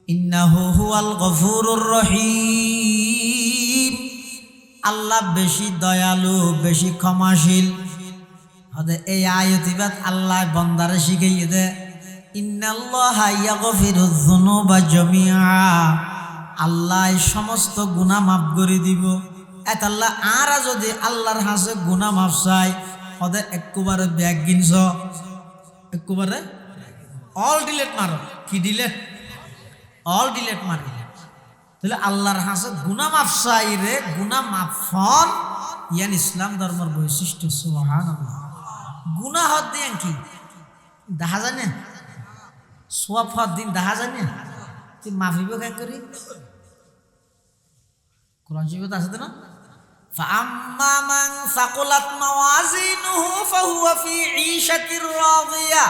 ইন্নাহু হুয়াল গফুরুর রহিম আল্লাহ বেশি দয়ালু বেশি ক্ষমাশীল হদে এই আয়াতিবাদ আল্লাহ বান্দারে শিখাইয়ে দে ইন্নাল্লাহা ইয়াগফিরুয যুনুবা জামিআ আল্লাহ সমস্ত গুনাহ মাফ করে দিব এত আল্লাহ আর যদি আল্লাহর হাসে গুনাহ মাফ চাই হদে একবারে ব্যাগ গিনছ একবারে অল ডিলেট মারো কি ডিলেট অল ডিলেট মারি তাহলে আল্লাহর হাসে গুনাহ মাফ চাই রে গুনাহ মাফ ফল ইয়ান ইসলাম ধর্মের বৈশিষ্ট্য সুবহানাল্লাহ গুনাহ হদ দেন কি দেখা জানে সোয়াব হদ দিন দেখা জানে তুই মাফিব কেন করি কোরআন শরীফে আছে না فأما من সাকুলাত মাওয়াজিনুহু ফাহুয়া ফি ঈশাতির রাদিয়া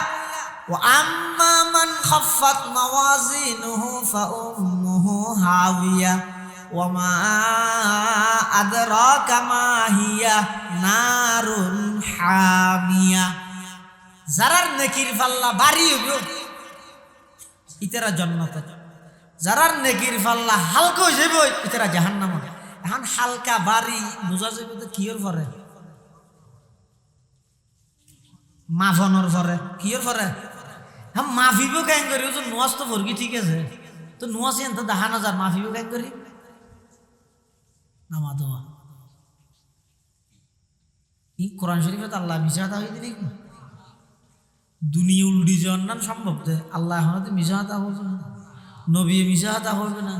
ওয়া আম্মা মান খাফফাত মাওয়াজিনুহু ফাউম্মুহু হাওিয়া ওয়া মা আদরাকা মা হিয়া নারুন হামিয়া। যারার নেকির পাল্লা ভারী হইব ইতারা জান্নাতে, যারার নেকির পাল্লা হালকা হয়ে যাবে ইতারা জাহান্নামে। এখন হালকা ভারী বোঝা যাবে তো কিয়র পরে? মাফনের পরে। কিয়র পরে? হ্যাঁ মাফিব কেন করি? ও তো নোয়াজ তো ভরগি ঠিক আছে, তো নোয়াজ তো দেখা না যার মাফিব কেন করি নামা দেওয়া। ই কোরআন শরীফে তো আল্লাহ মিশা হতা হয়ে দিলি দুনিয়া উল্টি যাওয়ার নাম সম্ভব দে। আল্লাহ এখন তো মিশা হতা হবে না, নবী মিশা হতা হবে না,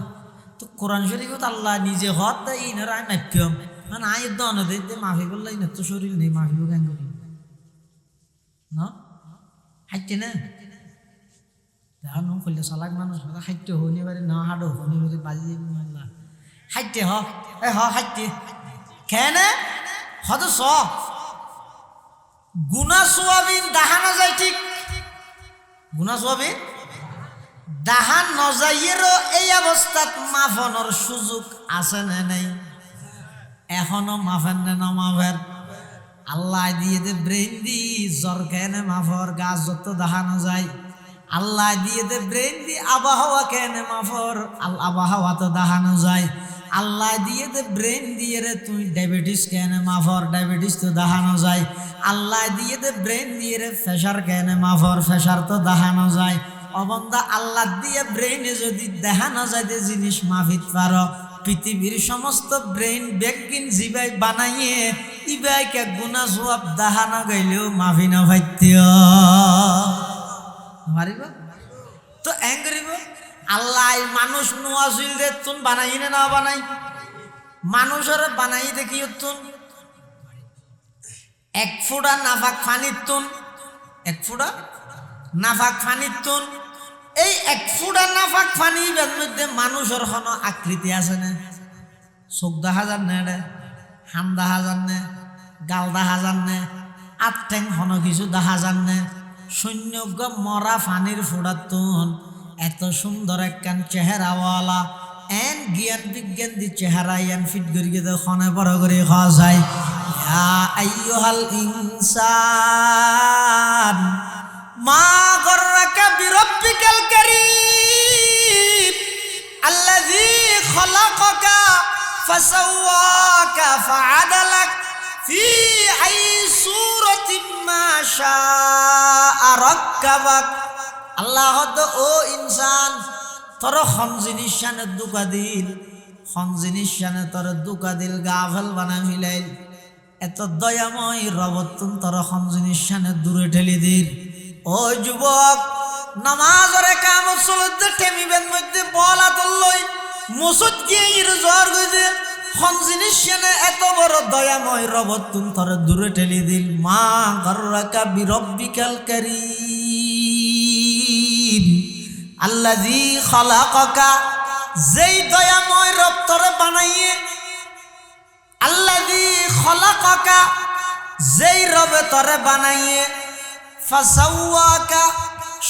তো কোরআন শরীফে তো আল্লাহ নিজে হত দেয় ইনারা মাধ্যম মানে আয়ের দন দে মাফি করলে ইনার তো শরীর নেই, মাফিব কেন করি না হাইতে না দেখা নো করলে চালাক মানুষ খাদ্য হনি পারে না হাড়ো হনি পারে বাজি আল্লাহ হাইতে হ হাইতে কেনে হত স গুনা সোয়াবিন দাহানো যায় ঠিক, গুনা সোয়াবিন দাহান নজাইয়েরও এই অবস্থাত মাফনের সুযোগ আছে না নেই? এখনো মাফেন না মাফের? আল্লাহ দিয়ে দে ব্রেন দি জ্বর কেনে মাফর, গাছ যত দেখানো যায়। আল্লাহ দিয়ে দে ব্রেন দি আবহাওয়া কেনে মাফর, আবহাওয়া তো দেখানো যায়। আল্লাহ দিয়ে দে ব্রেন দিয়ে রে তুই ডায়াবেটিস কেনে মাফর, ডায়াবেটিস তো দেখানো যায়। আল্লাহ দিয়ে দে ব্রেন দিয়ে রে প্রেশার কেনে মাফর, প্রেশার তো দেখানো যায়। অবন্দা আল্লাহ দিয়ে ব্রেনে যদি দেখানো যায় যে জিনিস মাফিত পারো, পৃথিবীর সমস্ত ব্রেন বেগিন জিবাই বানাইয়ে ইবাইকে গুনা সওয়াব দাহানা গাইলেও মাফি না ভাইত্য মারিব তো এং করিব। আল্লাহ মানুষ নোয়াজিল রে তুন বানাই না বানাই? মানুষের বানাই দেখি তুন এক ফুটা নাফাক ফানির তুন, এক ফুটা নাফাক ফানির তুন, এই এক ফুটা নাফাক ফানির মধ্যে মানুষের কোনো আকৃতি আছে না? চোখ দেখা যান না রে, হাম দেখা যান না, গাল দেখা যান না, আট ঠেং হন কিছু দেখা যান না? সৈন্য মরা ফানির ফুটার তুন এত সুন্দর একখান চেহারাওয়ালা এন জ্ঞান বিজ্ঞান দি চেহারা ইয়ান ফিট করিয়ে তো খনে বড় করে খাওয়া যায়। ইয়া আইয়ুহাল ইনসান মা গররাকা বিরব্বিকাল কারীম আল্লাযী খলাকাকা ফাসাওয়াকা ফাআদালাক ফি আই সূরাতিন মা শাআ রাক্কাবাক। আল্লাহ তো ও ইনসান তোর খন জিনিস শানে দুকা দিল, খন জিনিস শানে তোর দুকা দিল গাফেল বানা ফিলাইল। এত দয়াময় রবতুন তোর খন জিনিস শানে দূরে ঠেলি দিল। ও যুবক নামাজের কামত চলতে টেমিবেন মধ্যে বলা তোলই মসজিদ গিয়ে ইর জ্বর গইছে খন জিনিস শানে এত বড় দয়াময় রবতুন তোর দূরে ঠেলি দিল। মা গররাকা বিরব্বিকাল কারীম আল্লাযী খলাকাকা, যেই দয়াময় রব তোরে বানাইয়ে, আল্লাযী খলাকাকা যেই রবে তোরে বানাইয়ে, ফাসাওয়াকা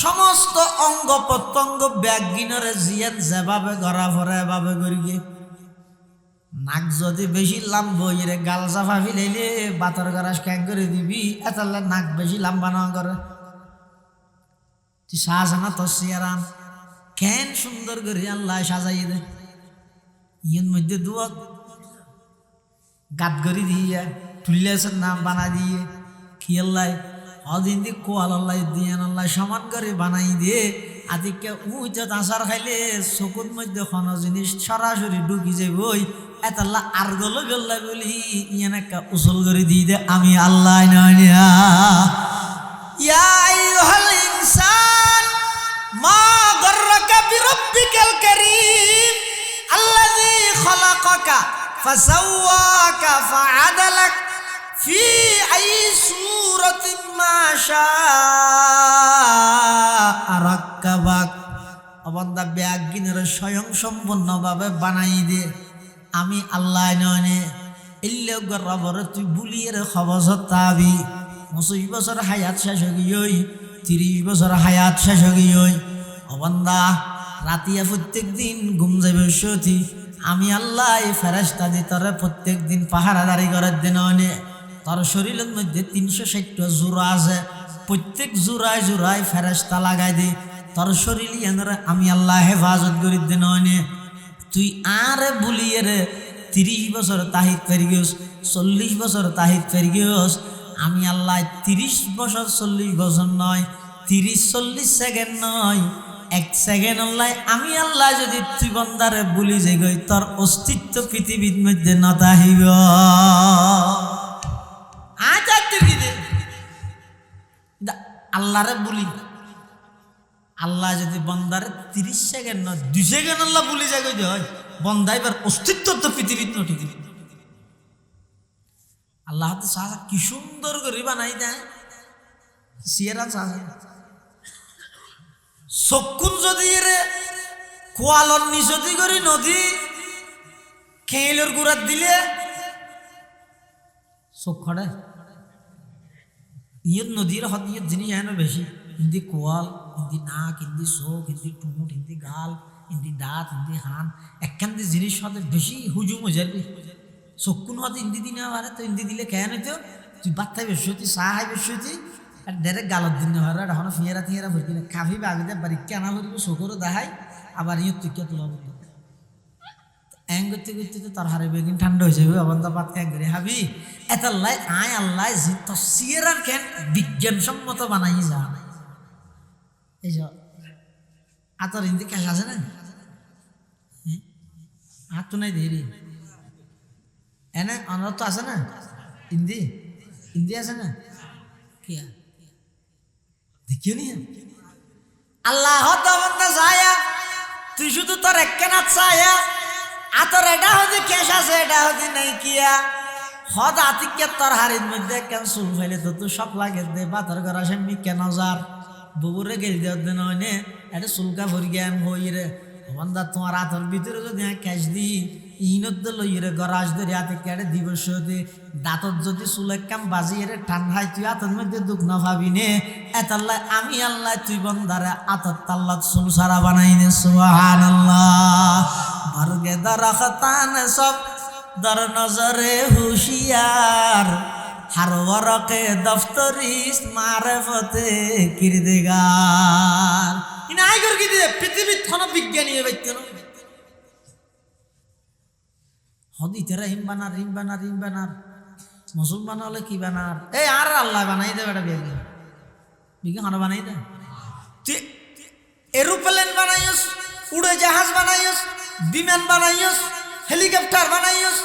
সমস্ত অঙ্গ প্রত্যঙ্গ ব্যাগিনরে জিয়ান যেভাবে গড়া ভরে এভাবে গড়িয়ে। নাক যদি বেশি লাম্ব ইরে গাল চাফা ফিলাইলে বাতর গরাস ক্যাং করে দিবি, এতালে নাক বেশি লাম্বা না করে তুই সাজানা তোর সিয়ারান কেন সুন্দর করে আল্লাহ সাজাই দে। ইয়ের মধ্যে দুয়াক গাত গড়ি দিয়ে তুলিয়াছেন নাম বানা দিয়ে কি আল্লাহ অদিন দি কোয়াল আল্লাহ দিয়ে আল্লাহ সমান করে বানাই দিয়ে আদিকে উইতে আচার খাইলে চকুর মধ্যে কোনো জিনিস সরাসরি ঢুকি যাবই এতাল্লাহ আর গলো গল্লা বলি ইয়ান একটা উসল করে দিয়ে দে আমি আল্লাহ নয়। ইয়া আইয়ুহাল ইনসান মা গররাকা বিরব্বিকাল কারীম আল্লাযী খলাকাকা ফাসাওয়াকা ফাআদালাক ফি আই সূরাতিন মা শাআ রাক্কাবাক। অবন্দা ব্যাগিনের স্বয়ং সম্পূর্ণভাবে বানাই দে আমি আল্লাহ নয়। ইল্লেও রবরে তুই বুলিয়ে রে খবর তাবি ২৫ বছর হায়াত শেষ হই ৩০ বছর হায়াত শেষ হই অবন্দা রাতিয়া প্রত্যেক দিন ঘুম যাবে সতী আমি আল্লাহ এই ফেরেশতা দি তোরে প্রত্যেক দিন পাহারাদারি করার দিন অনে তোর শরীরের মধ্যে ৩৬০টা জোড়া আছে প্রত্যেক জোড়ায় জোড়ায় ফেরেশতা লাগাই দি তোর শরীর আমি আল্লাহ হেফাজত করি দিন অনে তুই আর বুলিয়ে রে ৩০ বছর তাহিদ ফেরি গেছ ৪০ বছর তাহিদ ফেরি গেছ আমি আল্লাহ ৩০ বছর ৪০ বছর নয় ৩০-৪০ সেকেন্ড নয় ১ সেকেন্ড আল্লাহ আমি আল্লাহ যদি তুই বন্দারে বলি যে গই তোর অস্তিত্ব পৃথিবীর মধ্যে নতাহিব আল্লাহরে বলি আল্লাহ যদি বন্দারে ৩০ সেকেন্ড নয় ২ সেকেন্ড আল্লাহ বলি যায় গই হয় বন্দা এবার অস্তিত্ব তো পৃথিবীর নটি দিবি আল্লাহ তো চাষা কি সুন্দর করে বানাই দেয় সিয়েরা চাষা চকুন যদি রে কোয়ালর নিচতি করি নদী খেইলর গুড়াত দিলে চোখ খড়ে ইয়ত নদীর হত ইয়ত জিনিস এনে বেশি হিন্দি কোয়াল হিন্দি নাক হিন্দি চোখ হিন্দি টুমুট হিন্দি গাল হিন্দি দাঁত হিন্দি হান একখান দিয়ে জিনিস হতে বেশি হুজুম হয়ে যাবি চকুন হতে হিন্দি দিনে পারে তো হিন্দি দিলে খেয়ে নিত তুই বাচ্চায় বেশি হতি চাহ হাই বেশি হতি আর ডাইরেক্ট গালত দিন পারে এখন ফিয়েরা থিয়েরা ভরি কিনা কাফি বাগিতে বাড়ি কেনা ভরিব চকুরও দেখাই আবার ইয়ত তুই কে তোলা বলতো এং করতে করতে তো তার হারে বেগিন ঠান্ডা হয়ে যাবে অবন্ধা পাত কে করে হাবি এত আল্লাহ আয় আল্লাহ জি তো সিয়েরার কেন বিজ্ঞানসম্মত বানাই যা এই যে আতর হিন্দি ক্যাশ আছে না হাত তো নাই দেরি এনে অনার তো আছে না হিন্দি হিন্দি আছে না কিয়া দেখিও নি আল্লাহ তো বন্ধা ছায়া তুই শুধু তোর একখানা ছায়া আতর এটা হতে ক্যাশ আছে এটা হতে নাই কিয়া হদ আতিকে তোর হাড়ির মধ্যে কেন চুল ফেলে তো তুই সব লাগে দে বাতর করা সেমনি কেন যার ববুরে গেলি দেওয়ার দিন হয়নে এটা চুলকা ভরি জ্ঞান হই রে বন্ধা তোমার হাতের ভিতরে যদি ক্যাশ দি ইনত লই রে গরাজ ধরে হাতে কেটে দিবস হতে দাঁতত যদি চুল কাম বাজিয়ে রে ঠান্ডায় তুই হাতের মধ্যে দুঃখ না ভাবি নে এতাল্লাহ আমি আল্লাহ তুই বন্ধারে আতর তাল্লাত চুল সারা বানাই নে সুবহানাল্লাহ বারগে দরখতান সব দর নজরে হুশিয়ার हर वरक़े दफ्तरी मारिफते किरदगार इन आय कर गिदे पृथ्वी थन विज्ञानी है व्यक्ति न हदी तेरा हिम बानार मुसलमान वाले की बानार ए यार अल्लाह बनाई दे बेटा बेगी बिगे खाना बनाई दे ते एरोप्लेन बनाइस उड़े जहाज बनाइस विमान बनाइस हेलीकॉप्टर बनाइस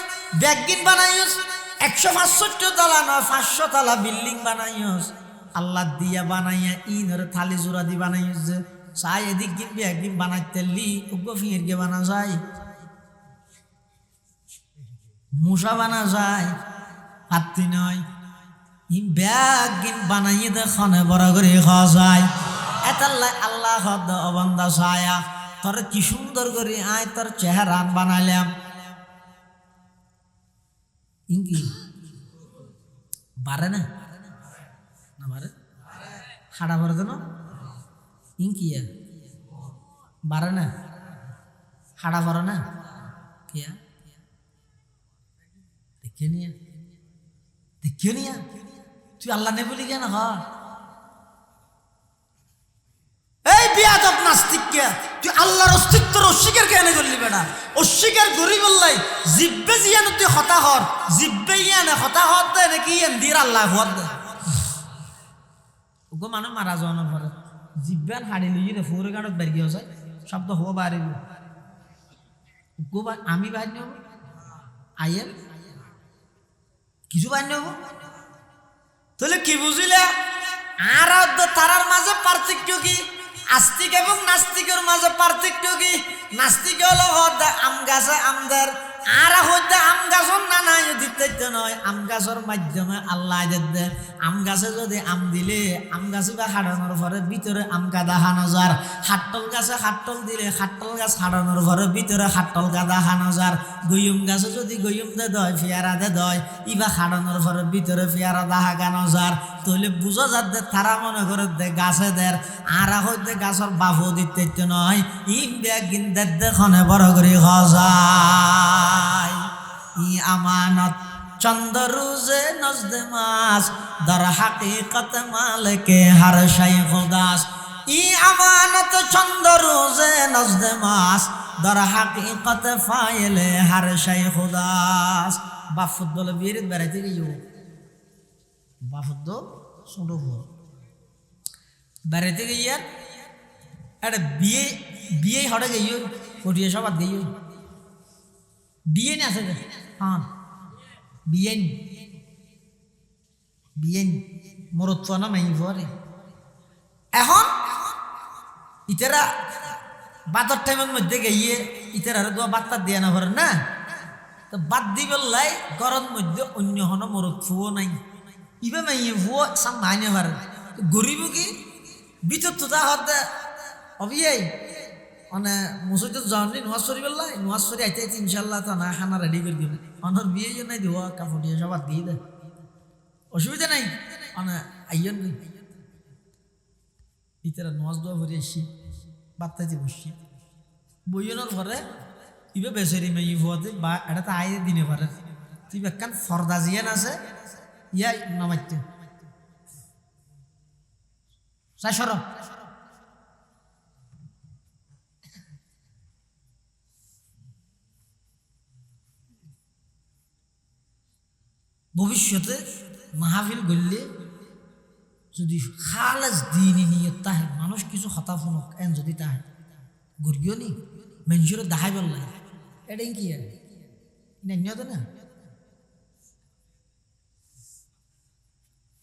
बैगिन बनाइस 165 तला ना 500 तला बिल्डिंग बनाइस अल्लाह दिया बनाया इनर थाली जुरा दी बनाइस जे साय एदिक गिन भी एक दिन बनाते ली उगो फिर के बना जाए मूसा बना जाए हाथी नय इन बैग गिन बनाइए दे खाने बड़ा करे खा जाए एतल्ला अल्लाह खद बंदा साया तोर की सुंदर करे आय तोर चेहरा बनालाम इनकी बारे ना बारे हाड़ा भर दो ना इनकी है बारे ना हाड़ा भर ना क्या देखिए नहीं तू अल्लाह ने बोली क्या ना हाँ বিয়াদব নাস্তিক কে তুই আল্লাহর অস্তিত্বের অস্বীকার কেন করলি বেটা অস্বীকার করি বললাই জিব্বে জিয়ান তুই হতা হর জিব্বে ইয়ান হতা হর দে নাকি ইয়ান দির আল্লাহ হর দে ওগো মানে মারা যাওয়ার পরে জিব্বান হাড়ি লই রে ফোরে গাড়ত বের গিয়ে যায় শব্দ হো বাড়িব ওগো আমি বাইর নেব আইএম কিছু বাইর নেব তাহলে কি বুঝিলে আর তারার মাঝে পার্থক্য কি আস্তিক এবং নাস্তিকের মাঝে পার্থক্য কি নাস্তিক হলো আম গাছে আমদার আর হইতে আম গাছর না নাই দিতে নয়, আম গাছের মাধ্যমে আল্লাহ দে। আম গাছে যদি আম দিলে আম গাছে বা হারানোর পরে ভিতরে আম গাদা হানো যার, হাট্টল গাছে হাট্টল দিলে হাট্টল গাছ হারানোর পরে ভিতরে হাট্টল গাদা হানো যার, গইম গাছে যদি গইম দে দয় ফিয়ারা দে দয়, ইবা হারানোর পরে ভিতরে ফিয়ারা দাহা গানো যার, তাহলে বুঝা যার দে তারা মনে করে দে গাছে দের। আর হইতে গাছের বাফও দিতে নয়, ইম ব্যাগ দেখনে বড় করে হজায়। ই আমানত চন্দ্রুজে নজদে মাস, দর হাকিকত মালিকে হর শাই খুদাস। ই আমানত চন্দ্রুজে নজদে মাস, দর হাকিকত ফাইলে হর শাই খুদাস। বাফুদ বলে বিয়ের বেড়াইতে গিয়েও বাফুদ ছোট বেড়াইতে গিয়ে একটা বিয়ে বিয়ে হটে গিয়ে কটিয়ে সবার গিয়ে বিয়ে না আছে। হ্যাঁ বিয়েন বিয়েন মরত্ব না মাই পরে। এখন ইতারা বাতর টাইমের মধ্যে গিয়ে ইতারা দোয়া বার্তা দিয়ে না পারে না, তো বাদ দি বললাই গরম মধ্যে অন্য হন মরত্বও নাই, ইবে মাইয়ে ভুয়ো সাম মাইনে পারে গরিব কি ভিতর তো তা হতে অবিয়াই মানে মুসুদ জানি নোয়াজ সরি বললাই নোয়াজ সরি আইতে আইতে ইনশাল্লাহ তা না খানা রেডি করে দিব, অনর বিয়ে নাই দিব কাপড় দিয়ে সবার দিয়ে দেয়, অসুবিধা নাই। মানে আইয়ন নেই ইতারা নোয়াজ দোয়া ভরে আসছি বাত্তাইতে বসছি বইয়নের ঘরে ইবে বেচারি মেয়ে ভুয়াতে বা এটা তো আয় দিনে পারে তুই একখান ফর্দা জিয়ান আছে ইয়া নামাইতে চাই সর। ভবিষ্যতে মাহফিল গড়লে যদি খালাস দিনই নিয়ে তাহে মানুষ কিছু হতা ফোনক এন যদি তাহে গড়িও নি মানুষের দেখাই বললাই এটাই কি আর নিয়তে না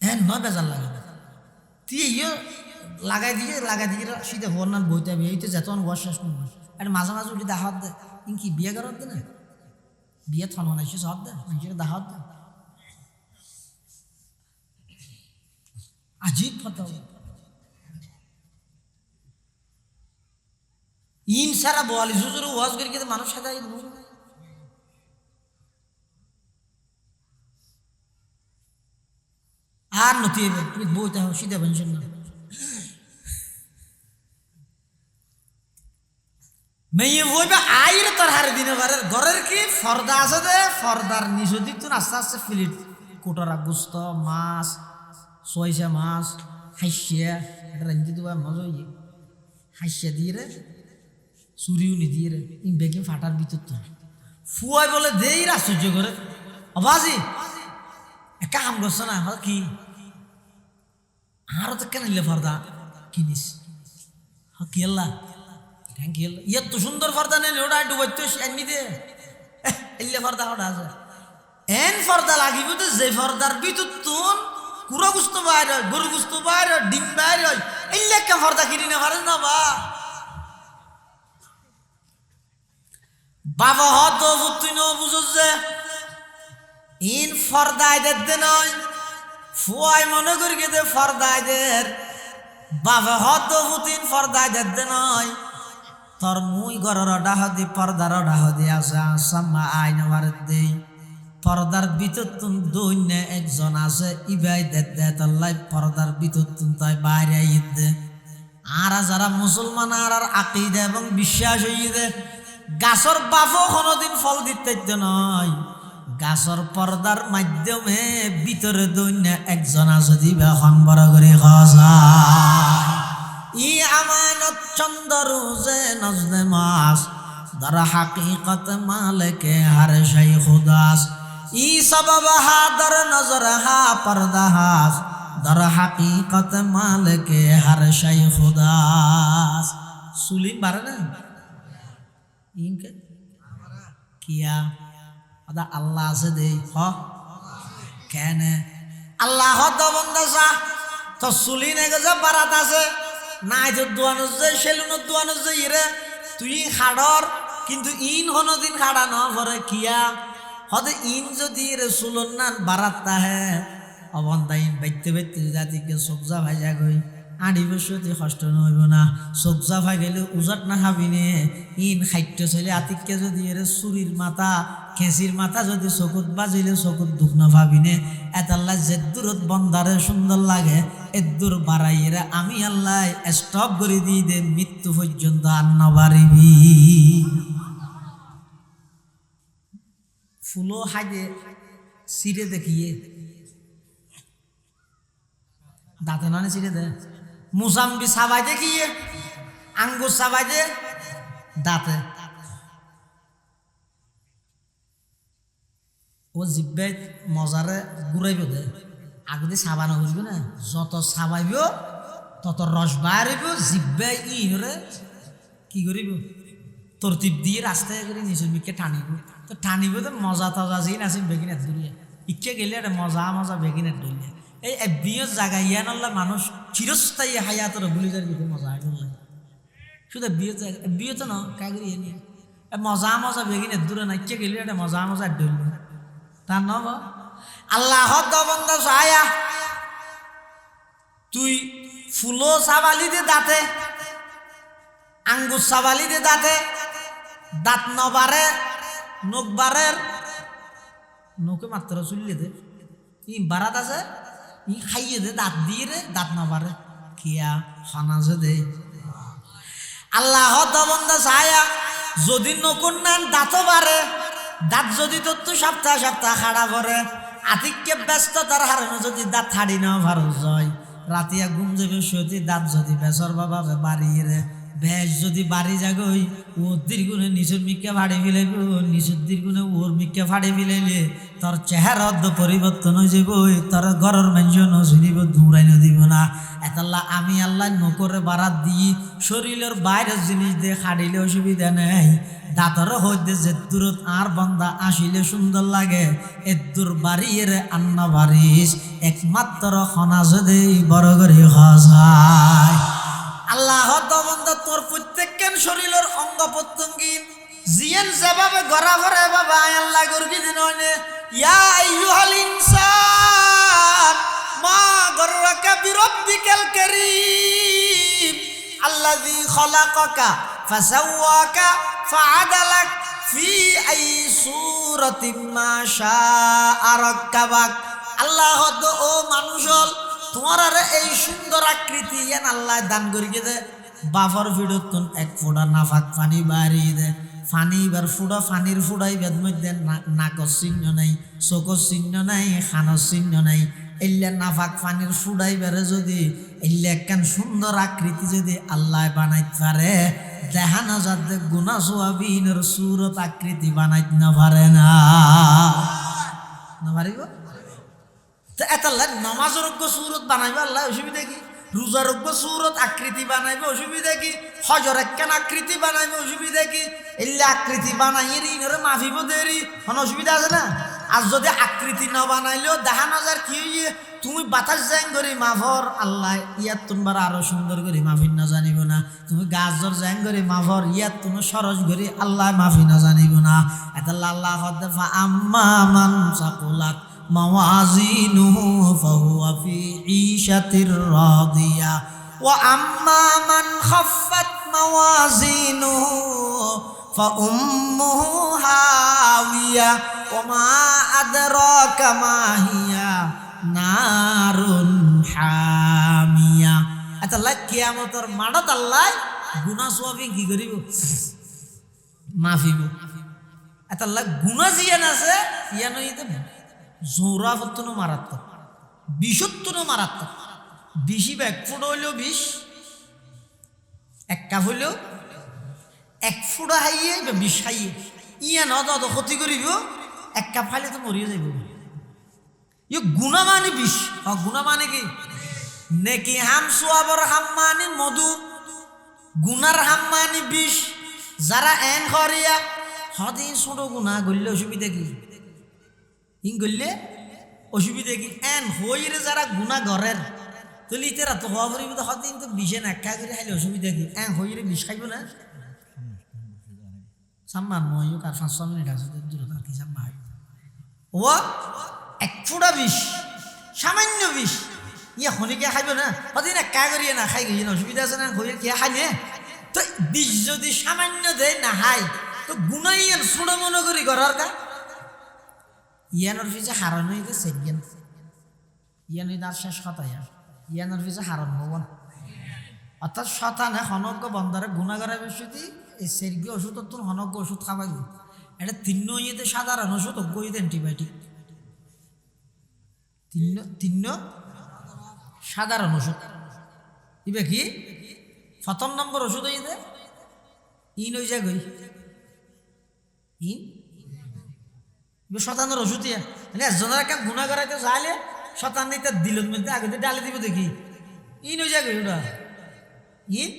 হ্যাঁ নয় বেজার লাগে না তুই ইয়ে লাগাই দিয়ে শীতে ভোর না বইতে হবে এই তো যেত বর্ষাস একটা মাঝে মাঝে উঠে দেখাত দে কি বিয়ে করার দে না বিয়ে থন বানাইছে সব দে মানুষের দেখাত দে আজীব ফটো ইন সারা বোয়ালি জুজুর ওয়াজ করে কিন্তু মানুষ সাদা আর নতি তুমি বইতে হোক সিধা পেনশন না মেয়ে বইবে আইর তোর হারে দিনে ঘরের ঘরের কি ফর্দা আছে দে ফর্দার নিচে দিক আস্তে আস্তে ফিলিট কোটরা গুস্ত মাছ সয়সা মাছ হাসিয়া এটা রাঞ্জি দেওয়া মজা হইয়ে হাসিয়া দিয়ে রে চুরিও নি দিয়ে রে ইন বেগে ফাটার ভিতর তো ফুয়াই বলে দেই আশ্চর্য করে অবাজি একা কাম করছে না কি আরো তো কেন নিলে ফর্দা কিনিস কি আল্লাহ থ্যাংক ইউ ইয়ে তো সুন্দর ফর্দা নেই ওটা ডুবাইতে এমনি দে এলে ফর্দা ওটা আছে এন ফর্দা লাগিব তো যে ফর্দার ভিতর তুন কুড়া গুস্ত বাইর হয় গরু গুস্ত বাইর হয় ডিম বাইর হয় এলে একটা ফর্দা কিনি না পারে না বাবা হত তুই ন বুঝো যে ইন ফর্দায় দে নয় ফুয়াই মনে করি দে ফর্দায়দের বাবা হত তিন ফর্দায় দে নয় তোর মুই ঘরের ডাহ দি পর্দার ডাহ দি আছে আসাম্মা আইন ভারত দেই পর্দার ভিতর তুন দৈন্য একজন আছে ইবাই দে তাল্লাই পর্দার ভিতর তুন তাই বাইরে দে আর যারা মুসলমান আর আকিদা এবং বিশ্বাস হইয়ে দে গাছর বাপও কোনোদিন ফল দিতে নয় গাছর পর্দার মাধ্যমে ভিতরে দৈন্য একজন আছে দিবা খন বড় করে খাওয়া ই আমানত চন্দ্রুজে নজদে মাস দর হাকিকত মালিকে হর শাই খুদাস ই সবব হা দর নজর হা পর্দা হাস দর হাকিকত মালিকে হর শাই খুদাস সুলিম বারে না ইনকে কিয়া আদা আল্লাহ আছে দে হ কেন আল্লাহ তো বন্ধা তো সুলি নে গেছে বারাত আছে নাই তো দোয়ানো যে সেলুনো দোয়ানো যে ইরে তুই হাড়র কিন্তু ইন কোনোদিন খাড়া ন ভরে কিয়া হতে ইন যদি রসুলন নান বারাত তাহে অবন্তা ইন বাইতে বাইতে জাতিকে সবজা ভাইজা গই আড়ি বসতি কষ্ট নহইব না সবজা ভাই গেলে উজট না খাবিনে ইন খাদ্য চলে আতিককে যদি এর চুরির মাথা খেঁচির মাথা যদি চকুত বাজিলে চকুত দুখ না ভাবিনে এতাল্লা যে দূরত বন্দারে সুন্দর লাগে এদূর বাড়াইয়েরা আমি আল্লাহ স্টপ করে দিই দে মৃত্যু পর্যন্ত আর না বাড়িবি ফুলো হাজে সিরে দেখিয়ে দাঁতে নানে সিরে দে মুসাম্বি সাবাই দেখিয়ে আঙ্গুর সাবাই দে দাঁতে ও জিব্বে মজারে ঘুরাইব দে আগুদি সাবানো করবি না যত সাবাইব তত রস বাড়িব জিব্বে ইহরে কি করিব তরতিব দিয়ে রাস্তায় করে নিচের মিকে টানিব তো টানিব তো মজা তজা জিন আছে বেগিনের দূরিয়া ইকে গেলে একটা মজা মজা বেগিনের দূরিয়া এই বিয়ের জায়গা ইয়ান আল্লাহ মানুষ চিরস্থায়ী হায়াতর ভুলে যার বিয়ে মজা লাগে শুধু বিয়ে জায়গা বিয়ে তো না কাগরি নিয়ে মজা মজা বেগিনের দূরে না ইকে গেলে একটা মজা মজা ডইল তার নব আল্লাহ বন্ধ সায়া তুই ফুলো সাবালি দে দাঁতে আঙ্গুর সাবালি দে দাঁতে দাঁত নবারে নখবারের নখে মাত্র চুললে দে ই বারাত আছে ই খাইয়ে দে দাঁত দিয়ে রে দাঁত নবারে কিয়া খানাজে দে আল্লাহ বন্ধ সায়া যদি নকুন নান দাঁতও বাড়ে দাঁত যদি তোর সপ্তাহ সপ্তাহ খাড়া করে আতিককে ব্যস্ততার হারানো যদি দাঁত ছাড়ি না ভারত যায় রাতিয়া ঘুম যাবে সতী দাঁত যদি বেসর বাবা বাড়িয়ে রে বেশ যদি বাড়ি যাগই ওর দীর্গুণে নিচুর মিকে ফাড়ি ফেলাইব নিচুর দীর্গুণে ওর মিকে ফাড়ি ফেলাইলে তোর চেহারা অর্ধ পরিবর্তন হয়ে যাব তোর ঘরের মানুষ নজরিব দৌড়াই দিব না এতাল্লা আমি আল্লাহ নকরে বারাত দিই শরীরের বাইরের জিনিস দিয়ে খাড়িলে অসুবিধা নেই দাঁতর হইতে যে দূরত আর বন্দা আসিলে সুন্দর লাগে এদূর বাড়িয়ে রে আন্না বাড়িস একমাত্র খনা যদি বড় করে হসায় আল্লাহ বন্ধা তোর প্রত্যেকের শরীরের অঙ্গ প্রত্যঙ্গী জিয়েন যেভাবে গড়া ভরে বাবা আল্লাহ গর্বি দিন ইয়া আইয়ুহাল ইনসান মা গররাকা বিরাব্বিকাল কারীম আল্লাযী খালাকাকা ফাসাওয়াকা ফাআদালাক ফি আই সূরাতিন মা শাআ রাক্কাবাক আল্লাহ ও মানুষল তোমার আর এই সুন্দর আকৃতি এন আল্লাহ দান করিয়ে দে বাফর ফিডতুন এক ফোঁটা নাফাক পানি বাড়িয়ে দে ফানি এবার ফুড়া ফানির ফুড়াই বেদ মধ্যে নাকর চিহ্ন নাই চোখর চিহ্ন নাই খানর চিহ্ন নাই এল্লা নাফাক পানির ফুড়াই বেড়ে যদি এল্লা একখান সুন্দর আকৃতি যদি আল্লাহ বানাইতে পারে দেখানো যাতে গুনা সোয়াবিনের সুরত আকৃতি বানাইতে না পারে না পারিব এতাল্লা নমাজরোগ্য সুরত বানাইবে আল্লাহ অসুবিধা কি রোজারোগ্য সুরত আকৃতি বানাইবে অসুবিধা কি হজর একখান আকৃতি বানাইবে অসুবিধা কি এল্লা আকৃতি বানাইয়ে ঋণরে মাফিব দেরি কোনো অসুবিধা আছে না আর যদি আকৃতি না বানাইলেও দেখা নজার কি হইয়ে তুমি বাতাস জ্যাং করি মাফর আল্লাহ ইয়াত তোমার আরো সুন্দর করে মাফিন না জানিব না তুমি গাছর জ্যাং করি মাফর ইয়াত তুমি সরস করি আল্লাহ মাফি না জানিব না এতাল্লা আল্লাহ হদ্দেফা আম্মা মান সাকুলাত موازينه فهو في عيشة راضية وأما من خفت موازينه فأمه هاوية وما أدراك ما هي نار حامية أتلا কিয়ামতের মাঠত আল্লাহ গুনাহ সওয়াবি কি করিব মাফিব এতাল্লাহ গুনাহ জিয়ান আছে ইয়ান হইতে জোরাফত্তনও মারাত্মক বিষত্তনও মারাত্মক বিষই বা এক ফুট হইলেও বিষ এক কাপ হইলেও এক ফুটা হাইয়ে বা বিষ খাইয়ে ইয়া ন তো ক্ষতি করিব এক কাপ খাইলে তো মরিয়ে যাইব ই গুণা মানে বিষ গুণা মানে কি নেকি হাম সোয়াবর হাম মানে মধু গুনার হাম মানে বিষ যারা এন করিয়া হদিন ছোট গুণা করলে অসুবিধা কি হিং করলে অসুবিধা কি এন হইরে যারা গুণা ঘরের তাহলে ইতেরা তো হওয়া করিব তো হদিন তো বিষে নাক্ষা করে খাইলে অসুবিধা কি এন হইরে বিষ খাইব না সাম্মান ময়ূক আর 500 মিনিট আছে দূরত আর কি সাম্মা ও এক ফোঁটা বিষ সামান্য বিষ ইয়ে খনিকে খাইব না কদিন একা করিয়ে না খাই গেছি না অসুবিধা আছে না ঘরে কে খাই নে তো বিষ যদি সামান্য দেয় না খাই তো গুনাই আর ছোড়ো মনে করি ঘরের কা ইয়ানোর পিছে হারানো হইতে সেজ্ঞান ইয়ান হইতে আর শেষ কথা ইয়ানোর পিছে হারানো হব না অর্থাৎ শতানে হনজ্ঞ বন্ধারে গুণা করা বেশি এই সেরগি ওষুধ তোর হনজ্ঞ ওষুধ খাবাই এটা তিন্ন ইয়েতে সাধারণ ওষুধ অজ্ঞ ইয়েতে অ্যান্টিবায়োটিক তিন্ন সাধারণ ওষুধ ইবে কি প্রথম নম্বর ওষুধ হইতে ইন হয়ে যায় গই ইন শতানের ওষুধ ইয়া মানে একজনের একটা গুণা করাইতে চাইলে শতান নিতে দিল মধ্যে আগে ডালে দিব দেখি ইন হয়ে যায় গই ওটা ইন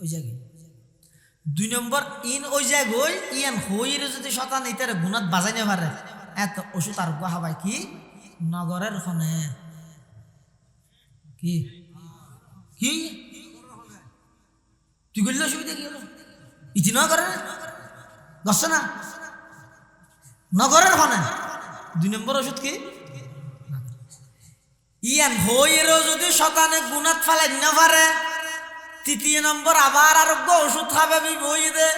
ওই জায়গায় 2 নম্বর ইন ওই জায়গায় ইয়ান হইরে যদি শতান ইতারে গুণাত বাজাই না পারে এত ওষুধ আর গো হাবাই কি নগরের খনে কি কি তুই গেলে অসুবিধা কি হলো ইতি নগরে গছ না নগরের খনে 2 নম্বর ওষুধ কি ইয়ান হইরেও যদি শতানে গুণাত ফেলাই না পারে 3 নম্বর আবার আরোগ্য ওষুধ খাবে আমি বই দে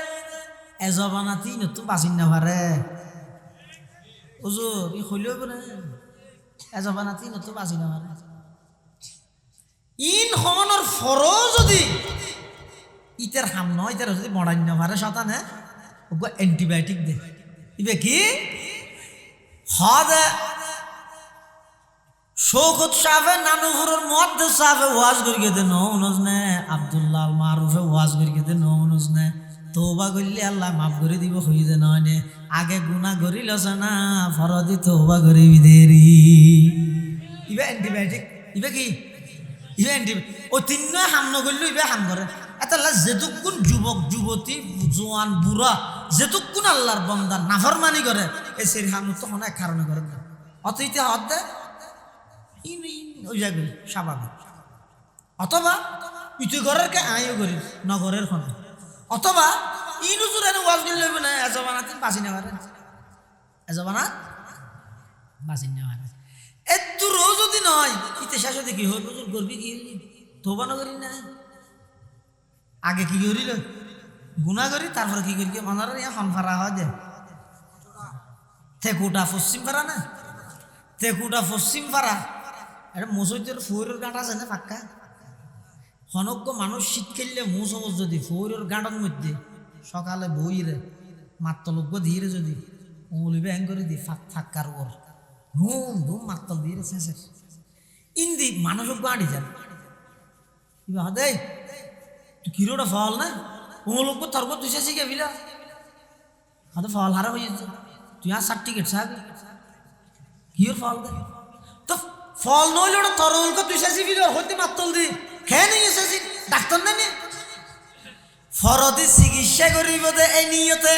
এজবানা 3 তো বাঁচিন না পারে ওজোর ই হইলেও না এজবানা 3 তো বাঁচি না পারে ইন হমনের ফরও যদি ইটার হাম নয় ইটার যদি মরাই না পারে শতানে ওগো অ্যান্টিবায়োটিক দে ইবে কি হদে শৌকত সাহেবের নানুপুরের মধ্যে সাহেবে ওয়াজ করিয়ে দে নজনে আব্দুল্লাহ মারুফে ওয়াজ করিয়ে দে নজনে তৌবা করলে আল্লাহ মাফ করে দিব হয়ে দে নয় আগে গুণা করিল না ফরদি তৌবা করিবি দেরি ইবে অ্যান্টিবায়োটিক ইবে কি ইবে অ্যান্টিবায়োটিক ও 3 হাম নগরলে ইবে হাম করে এটা যেতুকুন যুবক যুবতী জোয়ান বুড়া যেতুকুন আল্লাহর বন্দা নাফরমানি করে এই সেই হাম তো অনেক কারণে করে অত ইতে হদ দেয় ওই জায়গায় স্বাভাবিক অথবা ইতি ঘরের কে আইও করি নগরের খনে অথবা ইনুজুর এনে ওয়াজ গেলে লইব না এজবানাতে বাঁচি না পারে এজবানাত বাঁচি না পারে এদুরও যদি নয় ইতে শেষ হতে কি হয় হুজুর করবি কি তোবা নগরি না আগে কি করিল গুণা করি তারপরে কি করি মনার হনফারা হয় যে থেকুটা পশ্চিম পারা না থেকুটা পশ্চিম পারা এটা মসজিদের ফৌরের গাঁট আছে না পাক্কা হনজ্ঞ মানুষ শীত খেললে মুসমজ যদি ফৌরের গাঁটের মধ্যে সকালে বইরে মাত্তলজ্ঞ ধীরে যদি উলিবে হ্যাং করে দি ফাক্কার ওর ধুম ধুম মাত্তল দিয়ে শেষের ইন্দি মানুষজ্ঞ আঁটি যান ইবা দে তুই কিরোটা ফল না উমলজ্ঞ তর্ক তুই শেষে গেবিলা হাতে ফল হারা হয়ে যাচ্ছে তুই আর সার্টিফিকেট সাহেব কির ফল দে তো ফল নইলে ওটা তরলকে তুই শেষি বিল হইতে মাত্তল দি খেয়ে নিয়ে শেষি ডাক্তার নেই ফরদি চিকিৎসা করিব দে এই নিয়তে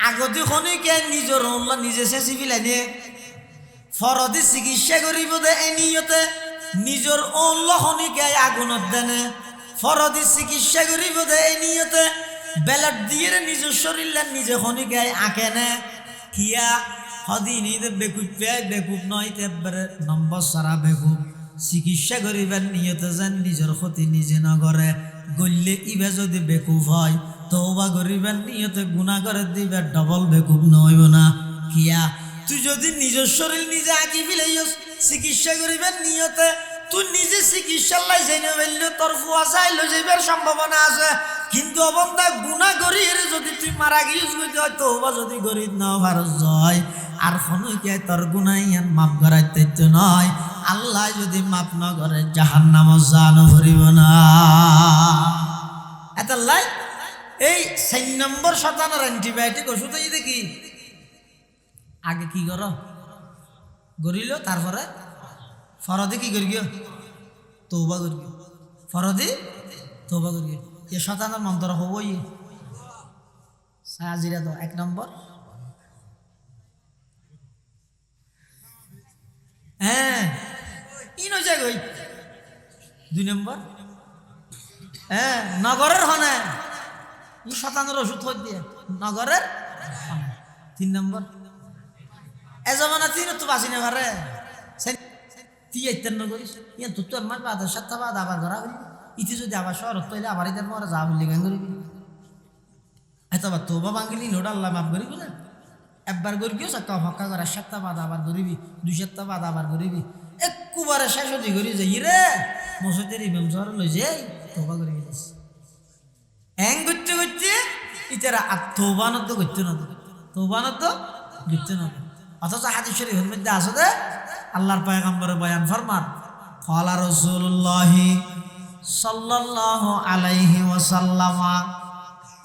আগতে খনিকে নিজের অল্লা নিজে শেষি বিলাই নিয়ে ফরদি চিকিৎসা করিব দে এই নিয়তে নিজের অল্লা খনিকে আগুনত দেনে ফরদি চিকিৎসা করিব দে এই নিয়তে বেলাট দিয়ে নিজের শরীর নিজে খনিকে আঁকে নে কিয়া হদিনী বেকুব পেয়ে বেকুব নয় তেবারে নম্বর সারা বেকুব চিকিৎসা করিবার নিয়তে যেন নিজের ক্ষতি নিজে নগরে গল্লে ইবে যদি বেকুব হয় তওবা করিবার নিয়তে গুণা করে দিবে ডবল বেকুব নইব না কিয়া তুই যদি নিজের শরীর নিজে আঁকি ফেলাইস চিকিৎসা করিবার নিয়তে তুই নিজে চিকিৎসার লাই জেনে ফেললে তোর ফুয়া চাইলো যাইবার সম্ভাবনা আছে কিন্তু অবন্ধা গুণা করি যদি তুই মারা গিয়েছ তওবা যদি করিত না ভারত জয় আর খনুকে তোর গুনাই মাফ করাইতে নয় আল্লাহ যদি মাফ না করে জাহান্নাম জানো ভরিব না এত লাই এই 4 নম্বর শতানের অ্যান্টিবায়োটিক ওষুধ এই দেখি আগে কি করো গরিল তারপরে ফরদে কি করি গিয়ে তৌবা করি ফরদে তৌবা করি এ শতানের মন্ত্র হবই সাজিরা তো 1 নম্বর হ্যাঁ ইন হয়ে যায় 2 নম্বর হ্যাঁ নগরের হনে শতানোর ওষুধ হয়ে দিয়ে নগরের 3 নম্বর এ জমানা 3 তো বাঁচি না পারে তুই আইতেন না করিস ইয়ে তোর তো আমার বাদ 7টা বাদ আবার ঘরা হইলি ইতি যদি আবার শহরত তৈলে আবার ইতার মরে যা বললি গান করিবি এত আবার তো বাবা গেলি লোড আল্লাহ মাফ করিব না একবার করি গিয়েও চাক্কা ফক্কা করে 7টা বাদ আবার ধরিবি 2-7টা বাদ আবার ধরিবি একবারে শেষ হতে করি যাই রে মসজিদের ইমাম সাহেব লই যাই তোবা করে গেছিস হ্যাং করতে করতে ইতারা আর তোবানত তো করতে না তোবানত তো করতে না অথচ হাদিস শরীফের মধ্যে আছে দে আল্লাহর পয়গম্বর বয়ান ফরমান ক্বালা রাসূলুল্লাহ সাল্লাল্লাহু আলাইহি ওয়াসাল্লাম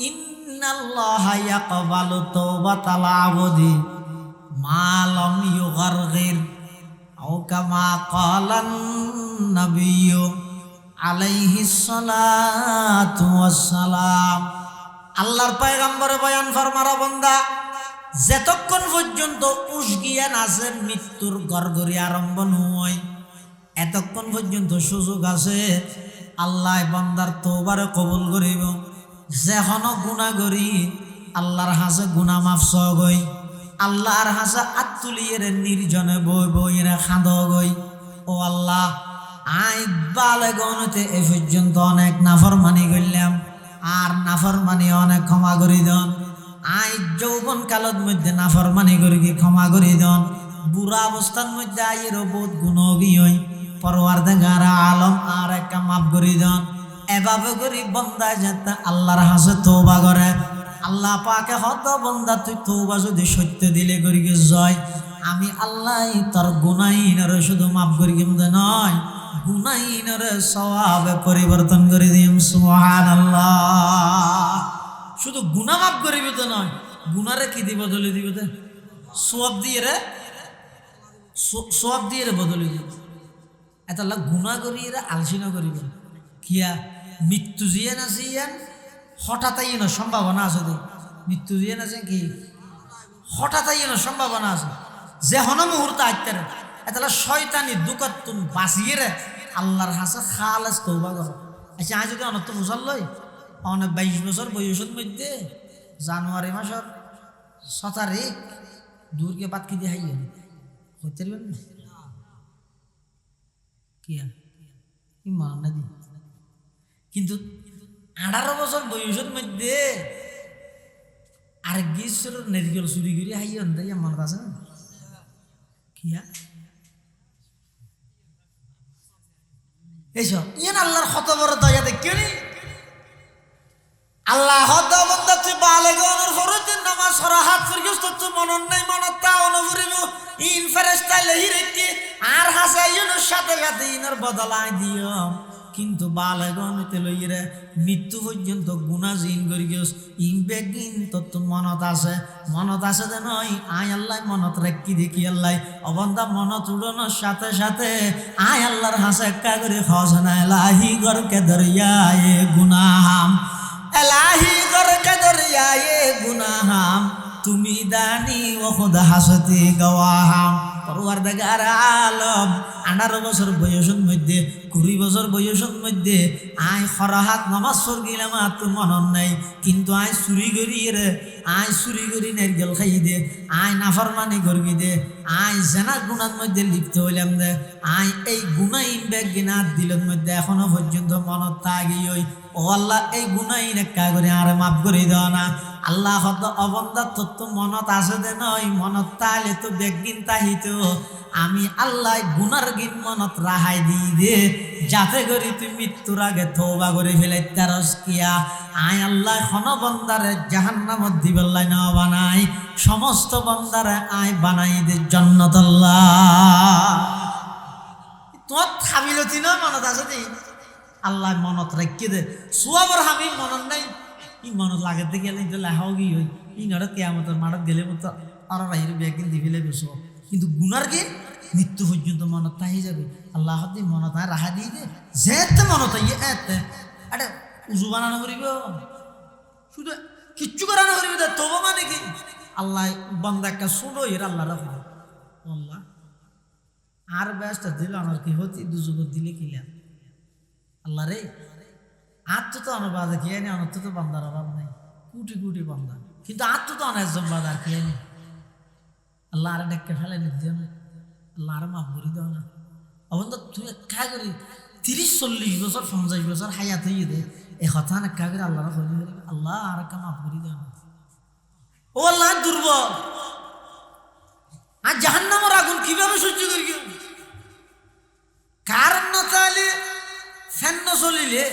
ইন্নাল্লাহা ইয়াকবালু তাওবাতাল আবদি মা লাম ইউগারগির আও কামা ক্বালান নাবিয়্যু আলাইহিস সালাতু ওয়াসসালাম আল্লাহর পয়গম্বর বয়ান ফরমারা বান্দা যতক্ষণ পর্যন্ত উসগিয়ান আছে মৃত্যুর গড়গড়ি আরম্ভ নয় এতক্ষণ পর্যন্ত সুযোগ আছে আল্লাহ বান্দার তওবারে কবুল করিব যেখন গুনাহ করি আল্লাহর হাসে গুনাহ মাফ গই আল্লাহর হাসে আত্তুলিয়ের নির্জনে বই বইরে খাঁদ গই ও আল্লাহ আই বালে গনতে এ পর্যন্ত অনেক নাফরমানি করলাম আর নাফরমানি অনেক ক্ষমা করি দেন আই যৌবন কালত মধ্যে নাফরমানি করি ক্ষমা করি দেন বুড়া অবস্থার মধ্যে আইয়ের বহুত গুণগী হই পরওয়ারদিগার আলম আর একটা মাফ করি দেন এভাবে করি বন্দায় যেতে আল্লাহর হাসে তওবা করে আল্লাহ পাকে হত বন্দা তুই তওবা যদি সত্য দিলে করি জয় আমি আল্লাহ তোর গুনাহীনের শুধু মাফ করি কিন্তু নয় গুনাহীনের সওয়াবে পরিবর্তন করে দিম সুবহানাল্লাহ শুধু গুনাহ মাফ করিবি তো নয় গুনারে কি দিব বদলে দিব তো সওয়াব দিয়ে রে বদলে দিব এত আল্লাহ গুনাহ করিয়ে আলসিনা করিব কিয়া মৃত্যু জিয়ে না জিয়ান হঠাৎ আইন সম্ভাবনা আছে তো মৃত্যু জিয়ে না কি হঠাৎ আইন সম্ভাবনা আছে যে হন মুহূর্তে আইতারে এতলা শয়তানি দুকাতুন বাঁচিয়ে রে আল্লাহর হাসে খালেস তওবা করো আচ্ছা আজ যদি অনত বুঝাল লই অনেক 22 বছর বয়সের মধ্যে জানুয়ারি মাসের 6 তারিখ দূরকে বাদ কি দিয়ে হাইয়ে হইতে পারবেন না কি ইমান না দি কিন্তু 18 বছর বয়সের মধ্যে আরেক গিয়েছিল নেরিকল চুরি করে হাইয়ে দেয় আমার আছে না কিয়া এইসব ইয়েন আল্লাহর কত বড় দয়া দেখিও নি আল্লাহ হদ বন্দা তুই বালেগনের ফরজের নামাজ সরা হাত ফিরগিস তো মনন নাই মনত তা অনুভরিব ইন ফেরেশতা লহি রেখে আর হাসাইনের সাথে সাথে ইনার বদলাই দিও কিন্তু বালেগনতে লইরে মৃত্যু পর্যন্ত গুনাহ জিন করি গিয়েছ ইন বেগিন তো মনত আছে যে নয় আয় আল্লাহ মনত রাখি দেখি আল্লাহ অবন্দা মনত উড়ানোর সাথে সাথে আয় আল্লাহর হাসে একটা করে খসনা এলাহি গরকে দরিয়ায়ে গুনাহাম এলাহি গরকে দরিয়ায়ে গুনাহাম তুমি দানি ও খুদা হাসতি গওয়াহাম পরওয়ারদিগার আলম 18 বছর বয়সের মধ্যে 20 বছর বয়সের মধ্যে আয় খরাহাত নামাজ পড়গিলাম তো মনন নাই কিন্তু আয় চুরি করি নারকেল খাই দে আয় নাফরমানি করবি দে আয় জেনা গুণার মধ্যে লিপ্ত হইলাম দে আয় এই গুণাইন ব্যাগ গিনা দিলের মধ্যে এখনো পর্যন্ত মনত থাকি ওই ও আল্লাহ এই গুণাইন একটা করে আর মাফ করে দেওয়া না আল্লাহ হত অবন্দার তত্ত্ব মনত আছে দে নয় মনত তাহলে তো বেগিন তাহিত আমি আল্লাহ গুনার গিন মনত রাহাই দিই দে যাতে করি তুই মৃত্যুর আগে তওবা করে ফেলাইতে পারস কিয়া আয় আল্লাহ খন বন্দারে জাহান্নামত দিবেল্লাই না বানাই সমস্ত বন্দারে আয় বানাই দে জান্নাত আল্লাহ তোর থামিলতি না মনত আছে দি আল্লাহ মনত রাখি দে সুয়াবর হামি মনত নাই ই মনত লাগাতে গেলে তো লেখাও গিয়ে হই ই নড়ে কেয়ামতের মাঠত গেলে মতো আরো বাহিরে ব্যাগিন দি ফেলে বসো কিন্তু গুনার গে মৃত্যু পর্যন্ত মনত তাহি যাবে আল্লাহ দি মনত রাহা দিয়ে দে যেতে মনত এতে আরে উজু বানানো করিব শুধু কিচ্ছু করানো করিব তবু মানে কি আল্লাহ বন্দা একটা ছোট এর আল্লাহ রাখো আল্লাহ আর ব্যস্ত দিল আমার কি হতি দুজুগত দিলে কিলাম আল্লাহ রে আর তো আমার বাদে কি আনি আমার তো বান্দার অভাব নাই কোটি কোটি বান্দা, কিন্তু আর তো অনেক জম্বাদ আর কি আল্লাহ আর ডেকে ফেলে দিও না, আল্লাহ আর মাফ করি দাও না। অবন তো তুই একা করি 30-40 বছর 50 বছর হায়াত হয়ে দে এ কথা একা করে আল্লাহ আল্লাহ আর একটা মাফ করি দাও না। ও আল্লাহ দুর্বল, আর জাহান্নামের আগুন কিভাবে সহ্য করি? কারণ না তাহলে ফ্যান ন চলিলে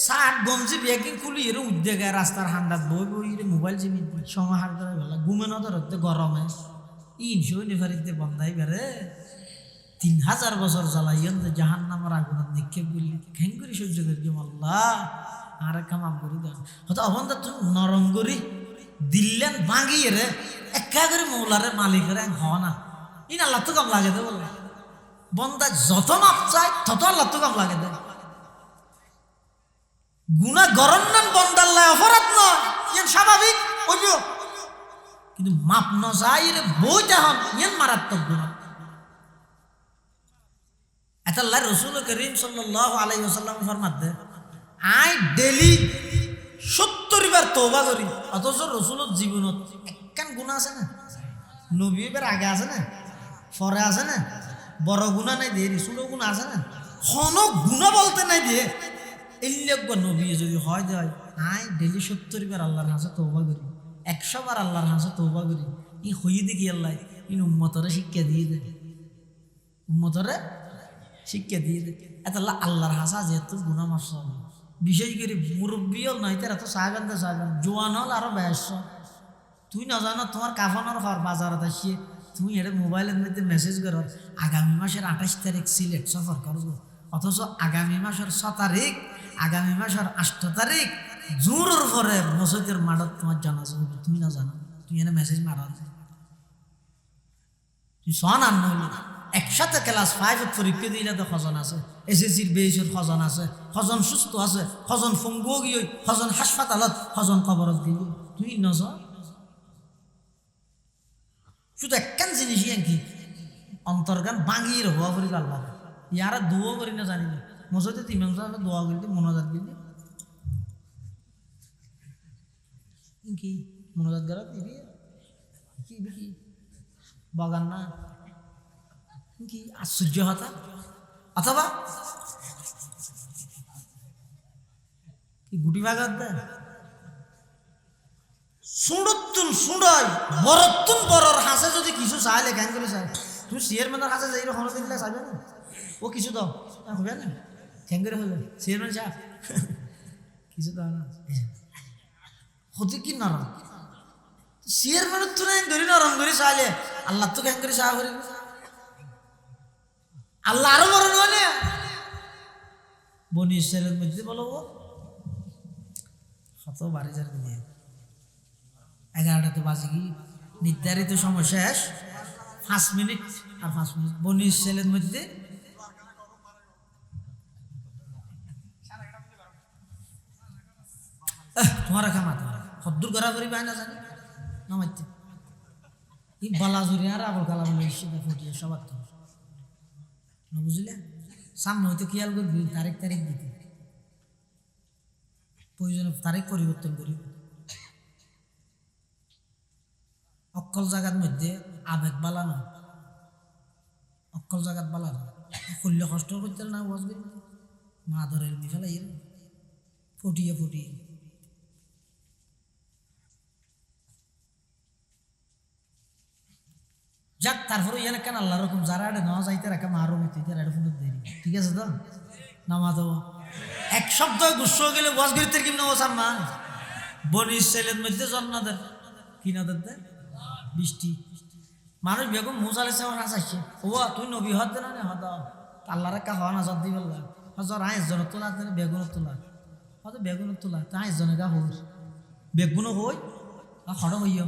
শার্ট গঞ্জি ব্যাগিং খুলি এর উদ্যোগে রাস্তার হান্ডাত বই বই মোবাইল চিনি সময় হার করে গেল ঘুমে না ধরতে গরমে ইনশো নিফারিতে বন্ধাই বেড়ে 3000 বছর জ্বালাইন জাহান নামার আগুন নিক্ষেপ করলি ঘ্যাং করে সহ্য করি আল্লাহ আর কামাম করি দেন হয়তো অবন্ধা তুমি নরম করি দিল্লেন ভাঙিয়ে রে একা করে মৌলারে মালিকের হওয়া না ইন আল্লাহ তো কাম লাগে দে বললাম বন্দা যত মাপ চায় তত আল্লাহ তো কাম লাগে দে গুনা গরম নান বন্দাল্লাহ অপরাধ নয় ইয়ান স্বাভাবিক ওইব কিন্তু মাপ ন চাই রে বইটা হন ইয়ান মারাত্মক গুণা। আল্লাহ রসুল করিম সাল্লাল্লাহু আলাইহি ওয়াসাল্লাম ফরমাতে আই ডেলি 70 বার তওবা করি, অথচ রসুলের জীবনত একখান গুনাহ আছে না, নবী এবার আগে আছে না পরে আছে না, বড় গুনাহ নাই দিয়ে রসুলের গুনাহ আছে না, কোন গুনাহ বলতে নাই দিয়ে ইল্লাক নবী যদি হয় দেয় আই ডেলি 70 বার আল্লাহর কাছে তওবা করি, 100 বার আল্লাহর কাছে তওবা করি। ই হইয়ে দেখি আল্লাহ ইন উম্মতরে শিক্ষা দিয়ে দেয়, উম্মতরে শিক্ষা দিয়ে দেয়। এত আল্লাহর হাসা যেহেতু গুনাহ মাফ হবে, বিশেষ করে মুরব্বী হল নয় তারা তো সাহাবেন তো সাহাবেন জোয়ান হল আরো ব্যস্ত। তুই না জানো তোমার কাফানোর ঘর বাজারত আসিয়ে তুমি এটা মোবাইলের মধ্যে মেসেজ করো আগামী মাসের 28 তারিখ সিলেট সফর করবো, অথচ আগামী মাসের 6 তারিখ আগামী মাসের 8 তারিখ জোরের পরে মসজিদের মাঠত তোমার জানাজা হবে, তুমি না জানো, তুমি এনে মেসেজ মারা তুই সন আন নইল একসাথে ক্লাস 5 পরীক্ষা দিলে তো খজন আছে, এসএসসির বেসের খজন আছে, খজন সুস্থ আছে, খজন ফঙ্গু গিয়ে, খজন হাসপাতালত, খজন কবরত দিয়ে, তুই নজ শুধু একখান জিনিস কি অন্তর্গান ভাঙিয়ে হওয়া করি আল্লাহ ইয়ারা দোয়া করি না জানি না মসজিদে ইমাম সাহেব দোয়া করি মনোজাত দিলি কি মনোজাত করা দিবি কি কি বাগান না কি আশ্চর্য হতা অথবা কি গুটি বাগান দেয় সুন্দরতুন সুন্দর বরতুন বরর হাসে যদি কিছু চাইলে কেন করে চাই তুমি চেয়ারম্যানের হাসে যাই হলো দিলে চাইবে না ও কিছু দাও হবে না কেন করে হলো চেয়ারম্যান চা কিছু দাও না হতে কি নরম চেয়ারম্যানের তো ধরি নরম করে চাইলে আল্লাহ তো কেন করে চা করি আল্লাহ আরো বড় নয় বনি ইসরায়েলের মধ্যে বলো ও কত বাড়ি যার দিয়ে 11টাতে বাজে কি নির্ধারিত সময় শেষ 5 মিনিট আর 5 মিনিট বনি ইসরায়েলের মধ্যে তোমার খামাতে হদ্দুর করা করি পায় না জানি নামাইতে এই বালাজুরি আর আবল কালাম ফুটিয়ে সবার তো না বুঝলে সামনে হয়তো খেয়াল করবি তারিখ দিতে প্রয়োজনে তারিখ পরিবর্তন করি অক্কল জায়গার মধ্যে আবেগ বালানো অক্কল জায়গাত বালানো করলে কষ্ট করতে না বসবে মা ধরে ফেলাই ফুটিয়ে যাক তারপরে ইয়ান কেন আল্লাহ রকম যারা এটা নেওয়া যাইতে রাখা মারো মিতে এটা ফুটে দেরি ঠিক আছে তো নামা দেবো এক সপ্তাহ গুসো গেলে বস গরিতে কি নেবো সার মা বনি ইসরায়েলের মধ্যে জন্নাদের কি নাদের দেয় বৃষ্টি মানুষ বেগম মুসা আলাইহিস সালাম হাসাইছে ও তুই নবী হতে না হদ আল্লাহর কা হওয়া না জদ দিবল্লা হজর আইস জন তোলা দেন বেগুন তোলা হয়তো বেগুন তোলা তাই জনে গা হোস বেগুন হই হড় হইও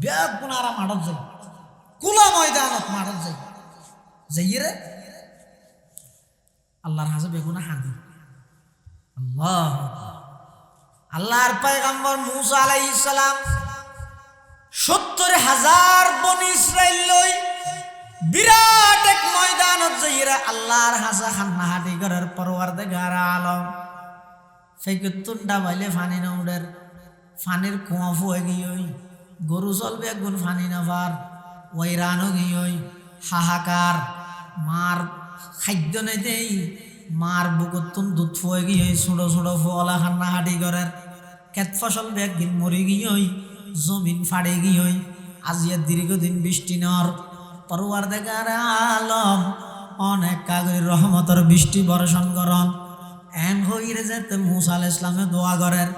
বেগুন আর মাডত যাই কুলা ময়দানত মাডত যাই রে আল্লাহর হাসে বেগুনা হাঁদি আল্লাহর পয়গম্বর মুসা আলাইহিস সালাম 70,000 বনি ইসরাইল লই বিরাট এক ময়দানত যাইরা আল্লাহর হাসা খান্নাহাটি ঘরের পরওয়ারদিগার আলম ফেকুতুন্ডা বাইলে ফানি না উড়ের ফানির কুয়া ফুয়ে গিয়ে গরু চলবে একগুণ ফানি নাফার ওই রানও গিয়ে হাহাকার মার খাদ্য নেই দেই মার বুকতুন দুধ ফুয়ে গিয়ে ছোট ছোট ফলা খান্না হাঁটি করার ক্ষেত ফসল একদিন মরে গিয়ে জমিন ফাড়ে গিয়ে আজিয়া দীর্ঘদিন বৃষ্টি নর পরওয়ারদিগার আলম অনেক কাগরি রহমতর বৃষ্টি বর্ষণ করন এন হইরে যেতে মুসা আলাইহিস সালামে দোয়া করেন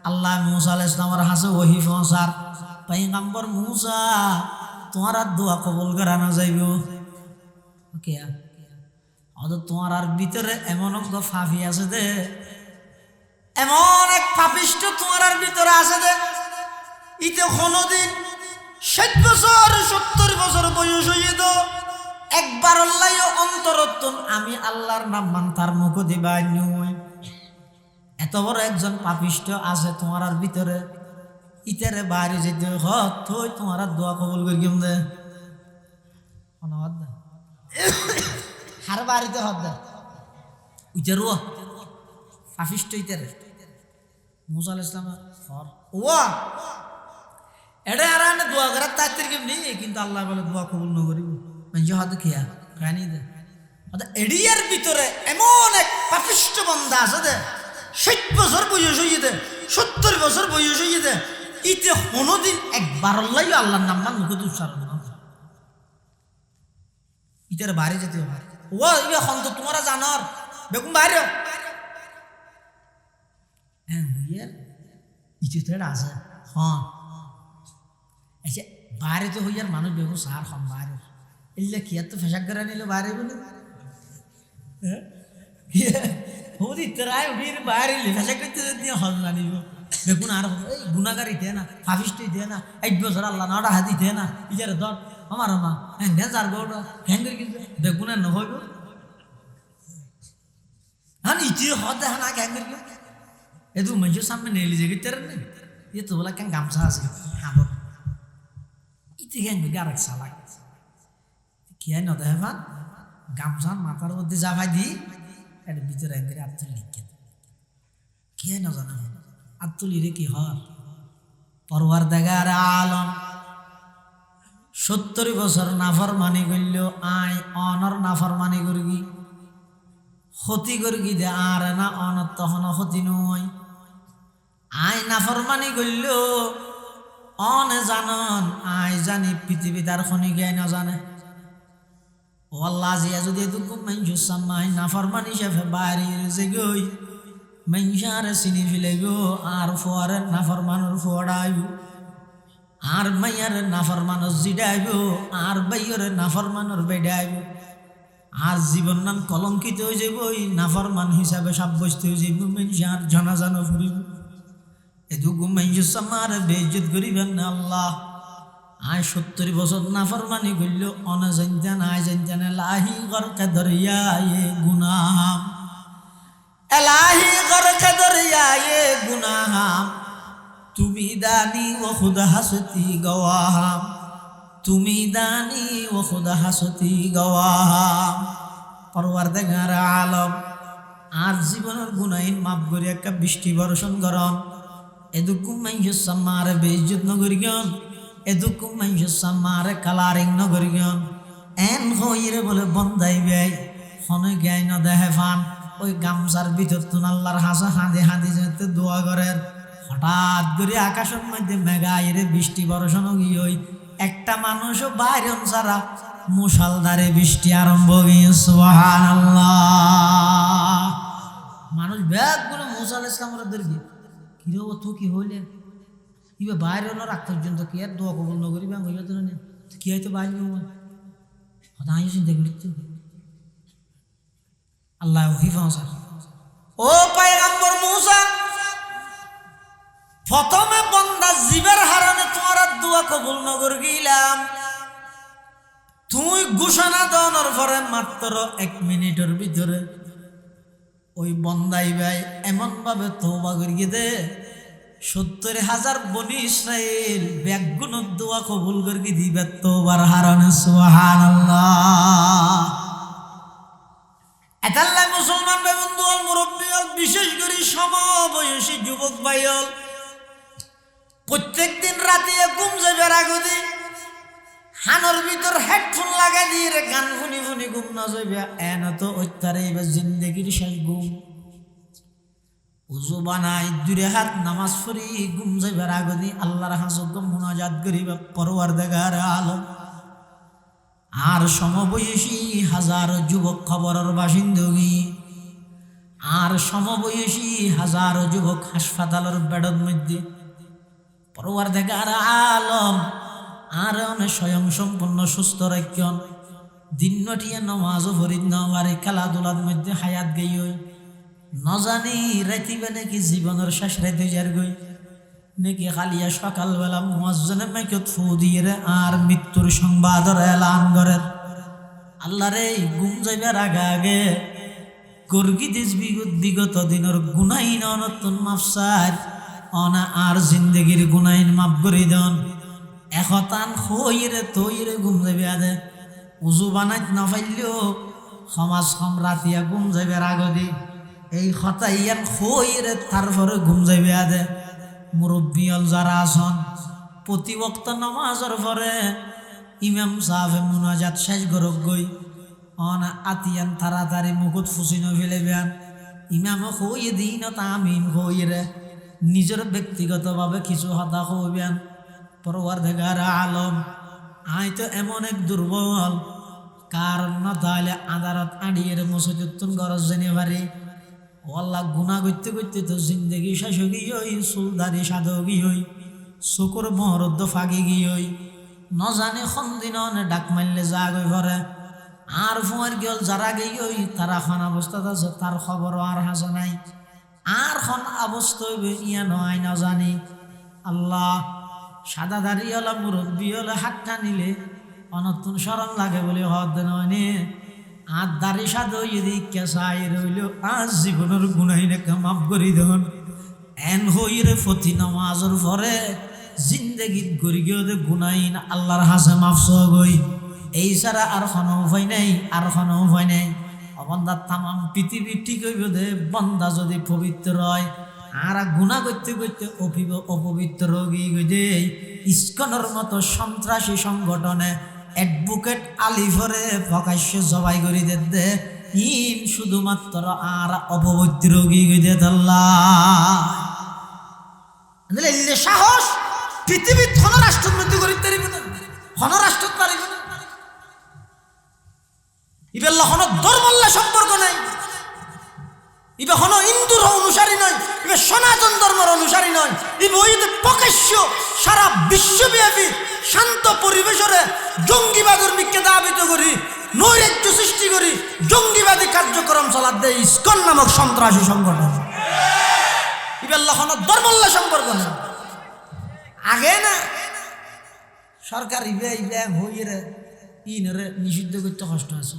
আল্লাহ মুসা আলাইহিস সালামের হাসে ওহি পৌঁছার পয়গম্বর মুসা তোমার আর দোয়া কবুল করা না যাইব কে অত তোমার আর ভিতরে এমন এক ফাফি আছে দে এমন এক পাপিষ্ট তোমার আর ভিতরে আছে দে ইতে কোনদিন 60 বছর 70 বছর বয়স হইয়ে তো একবার আল্লাহ অন্তরত্তন আমি আল্লাহর নাম মানতার মুখ দিবা নই এত বড় একজন পাপিষ্ট আছে তোমার আর ভিতরে ইতারে বাইরে যেতে হত হই তোমার আর দোয়া কবুল করি কেমন দে হার বাড়িতে হত দে উইতে রুয়া পাপিষ্ট ইতারে মুসা আলাইহিস সালাম ফর ওয়া এটা আর আনে দোয়া করার তাত্তির কেমনি কিন্তু আল্লাহ বলে দোয়া কবুল ন করিব মানে হয়তো খেয়া খানি দে এডিয়ার ভিতরে এমন এক পাপিষ্ট বান্দা আছে দে 60 বছর বয়স হইয়ে দে 70 বছর বয়স হইয়ে দে ইতে কোনদিন একবার আল্লাহর নাম মান মুখে উচ্চারণ না ইতার বাইরে যেতে হবে ও ইয়া খন্ত তোমরা জানার বেগুন বাইরে হ্যাঁ হইয়ার ইতে তো আছে হ্যাঁ আচ্ছা বাইরে তো হইয়ার মানুষ বেগুন সার খান বাইরে ইল্লা কি এত ফেসাক করে নিল বাইরে বলে হদি তরাই উঠির বাইরে ফেসাক করতে দিয়ে হল না নিব বেগুন আর এই গুনাহগার ইতে না ফাফিস্ট ইতে না 8 বছর আল্লাহ নাটা হাতি দে না ইজারে ধর আমার মা হ্যাঁ যার গোড হ্যাঙ্গের কিন্তু বেগুন না হইব হান ইতে হদ না হ্যাঙ্গের কি এদু মঞ্জু সামনে নেলি যে গিটার না ये तो बोला কেন গামছা আছে হাবো ইতে হ্যাঙ্গের গারক সালা কি আই না দেখান গামছা মাথার মধ্যে জাফাই দি এর ভিতরে হ্যাঙ্গের আত্ম লিখে কি আই না জানা আত্মলিরে কি হর পরওয়ারদিগার আলম 70 বছর নাফরমানি করল আয় অনর নাফরমানি করগি ক্ষতি করগি দে আর না অনর তখন ক্ষতি নয় আয় নাফরমানি করল অনে জানন আয় জানি পৃথিবী তার খনি গায় না জানে ও আল্লাহ জিয়া যদি দুঃখ মানুষ সামাই নাফরমানি শেফে বাইরে যে গই মানুষারে চিনি ফেলে গো আর ফোয়ারে নাফরমানোর ফোয়াড়াইব আর মাইয়ারে নাফরমানোর জিডাইব আর বাইয়রে নাফরমানোর বেডাইব আর জীবন নাম কলঙ্কিত হয়ে যাব নাফরমান হিসাবে সাব্যস্ত হয়ে যাব মানুষার জানাজানো ফুরিব এদুকু মানুষ সামারে বেইজ্জত করিবেন না আল্লাহ আয় 70 বছর নাফরমানি করল অনে জানতেন আয় জানতেন লাহি গরকে দরিয়া এ গুনাহ এলাহি গরকে দরিয়া এ গুনাহ তুমি দানি ও খুদা হাসতি গওয়াহাম তুমি দানি ও খুদা হাসতি গওয়াহাম পরওয়ারদিগার আলম আর জীবনের গুনাহিন মাফ করে একটা বৃষ্টি বর্ষণ করন এদুকু মানুষ সামারে বেইজ্জত নগরিগন এদুকু মানুষ সামারে কালারিং নগরিগন এন হইরে বলে বন্দাই বেই হনে গায় না দেহে ফান ওই গামছার ভিতর তুন আল্লাহর হাসা হাঁদে হাঁদে যেতে দোয়া করেন হঠাৎ করে আকাশের মধ্যে মেঘা এরে বৃষ্টি বর্ষণ গিয়ে ওই একটা মানুষও বাইরে ছাড়া মুষলধারে বৃষ্টি আরম্ভ গিয়ে সুবহানাল্লাহ মানুষ ব্যাগ গুলো মুসা আলাইহিস সালামের দরগে কি রে ও তো কি হইলে ইবে বাইরে না রাখ পর্যন্ত কি আর দোয়া কবুল না করি ব্যাং হইয়া তো না কি হয়তো বাইরে না হতা আইস চিন্তা করতে আল্লাহ হিফাজত ও পয়গম্বর মুসা প্রথমে বন্দা জীবের হারানে তোমার দোয়া কবুল নগর গিলাম তুই ঘোষণা দেওয়ার পরে মাত্র 1 মিনিটের ভিতরে ওই বন্দাই ভাই এমন ভাবে তওবা করিয়ে দে 70,000 বনি ইসরাইল ব্যাগুন দোয়া কবুল করিয়ে দিবে তওবার হারানে সুবহানাল্লাহ এতাল্লাহ মুসলমান ভাই বন্ধু মুরব্বী বিশেষ করে সমবয়সী যুবক ভাইল প্রত্যেক দিন রাতে ঘুম যাবে রাগদি হানোর ভিতর হেডফোন লাগাই দিয়ে রে গান শুনি শুনি ঘুম না যাবে এন তো ওইতারে এবার জিন্দগির শেষ ঘুম উজু বানাই দুরে হাত নামাজ পড়ি ঘুম যাবে রাগদি আল্লাহর হাজত মুনাজাত করিবা পরওয়ারদিগার আলম আর সমবয়সী হাজার যুবক খবরের বাসিন্দগী আর সমবয়সী হাজার যুবক হাসপাতালের বেডের মধ্যে পরওয়ারদিগার আলম আর অনেক স্বয়ং সম্পূর্ণ সুস্থ রাখেন দিন নটিয়ে নমাজও ফরিদ নওয়ারে খেলাধুলার মধ্যে হায়াত গই নজানি রাইতিবে নাকি জীবনের শেষ রাইতে যার গই নাকি খালিয়া সকালবেলা মুয়াজ্জিনে মাইকত ফু দিয়ে আর মৃত্যুর সংবাদর এলান করেন আল্লাহ রে ঘুম যাইবার আগে আগে গর্গি দিস বিগত দিনের গুনাইন নতুন মাফসার অনা আর জিন্দগির গুনাইন মাফ করে দেন এখতান হইরে তৈরে ঘুম যাবে আদে উজু বানাইত না পাইলেও সমাজ সম্রাতিয়া ঘুম যাবে আগদি এই হতাইয়ান হইরে তারপরে ঘুম যাবে আদে মুরব্বিয়ল যারা আছেন প্রতি ওয়াক্ত নামাজের পরে ইমাম সাহেব মুনাজাত শেষ গরক গই অনা আতিয়ান তাড়াতাড়ি মুকুট ফুসিনো ফেলে বেন ইমাম হইয়ে দিন তামিন হইরে নিজের ব্যক্তিগতভাবে কিছু হতা হইবেন পরওয়ারদিগার আলম আই তো এমন এক দুর্বল কারণ না তাহলে আদালত আড়িয়ে মসজিদুন গরজ জেনে পারি আল্লাহ গুনাহ করতে করতে তো জিন্দগি শেষ গিয়ে সুলদারি সাধ গিয়ে চকুর মহরদ্দ ফাঁকি গিয়ে ন জানে সন্দিন ডাক মারলে যা গই ভরে আর ফুয়ার গেল যারা গিয়ে তারা খন অবস্থাত আছে তার খবর আর হাসে নাই আর খন অবস্থা ইয়া নয় না জানি আল্লাহ সাদা দাঁড়িয়েলা মুরব্বী হলে হাতটা নিলে অনতুন সরম লাগে বলে হদ নয় আর দাড়ি সাদা যদি কেসাই রইল আজ জীবনের গুনাহিনাকে মাফ করি দেন এন হইরে ফতি নামাজের পরে জিন্দগিত গড়ি গিয়ে গুনাহিন আল্লাহর হাসে মাফ গই এই ছাড়া আর কোনো উপায় নেই আর কোনো উপায় নেই অবন্দার তামাম পৃথিবী ঠিক হইব দে বন্দা যদি পবিত্র হয় আর গুনাহ করতে করতে অপবিত্র রোগী গই ইস্কনের মতো সন্ত্রাসী সংগঠনে অ্যাডভোকেট আলিফরে প্রকাশ্য জবাই করে দে ইন শুধুমাত্র আর অপবিত্র রোগী গই দে আল্লাহ সাহস পৃথিবীর ধন রাষ্ট্র উন্নতি করিতে পারিব না ধন রাষ্ট্র পারিব না ইবেল হন ধর্মল্লা সম্পর্ক নাই ইবে হন হিন্দুর অনুসারী নয় ইবে সনাতন ধর্মের অনুসারী নয় ইবে ওইতে প্রকাশ্য সারা বিশ্বব্যাপী শান্ত পরিবেশরে জঙ্গিবাদের মিথ্যে দাবিত করি নৈরাজ্য সৃষ্টি করি জঙ্গিবাদী কার্যক্রম চালাত দেয় ইসকন নামক সন্ত্রাসী সংগঠন ইবে হন ধর্মল্লা সম্পর্ক নাই আগে না সরকার ইবে ইবে হইরে ইনরে নিষিদ্ধ করতে কষ্ট আছে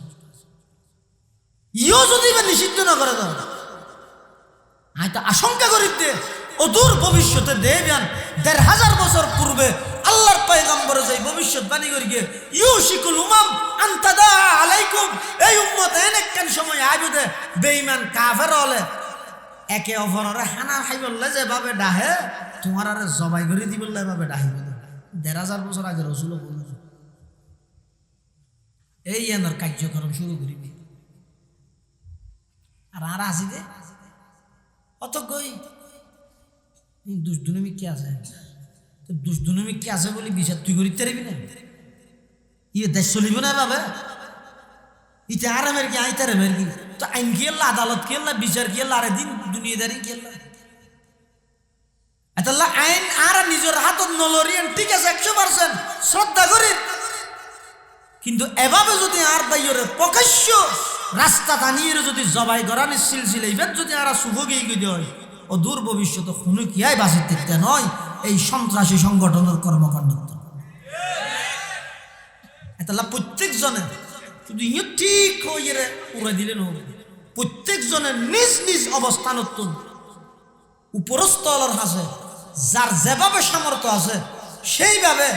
ইও যদি নিষিদ্ধ না করে দাও আমি তো আশঙ্কা করি দে অদূর ভবিষ্যতে দেবেন ১৫০০ বছর পূর্বে আল্লাহর পয়গম্বর যে ভবিষ্যৎবাণী করি গিয়ে ইউশিকুল উমাম আনতাদা আলাইকুম এই উম্মত অনেক কেন সময় আইবে বেঈমান কাফের হলে একে অপরের হানা খাই বললে যেভাবে ডাহে তোমার আর জবাই করে দি বললে এভাবে ডাহিবে ১৫০০ বছর আগে রসুল বলল এই এনার কার্যক্রম শুরু করিবি আর আসি দে অত কই দুষ্দুনমি কি আছে তো দুষ্দুনমি কি আছে বলি বিচার তুই করিতে পারবি না ইয়ে দেশ চলিব না ভাবে ইতে আরামের কি আইতে আরামের কি তো আইন কি আল্লাহ আদালত কি আল্লাহ বিচার কি আল্লাহ আরে দিন দুনিয়াদারি কি আল্লাহ এতাল্লাহ আইন আর নিজের হাতত নলরিয়েন ঠিক আছে ১০০% শ্রদ্ধা করি কিন্তু এভাবে যদি আর বাইরে প্রকাশ্য রাস্তা টানিয়ে যদি জবাই করানি সিলসিলে ইভেন যদি আর শুভ গিয়ে গিয়ে হয় ও দূর ভবিষ্যতে কোনো কি আয় বাসির দিকতে নয় এই সন্ত্রাসী সংগঠনের কর্মকাণ্ড এতাল্লাহ প্রত্যেক জনের শুধু ইয়ে ঠিক হয়ে উড়ে দিলেন প্রত্যেক জনের নিজ নিজ অবস্থান উপরস্থ আলোর হাসে যার যেভাবে সামর্থ্য আছে সেইভাবে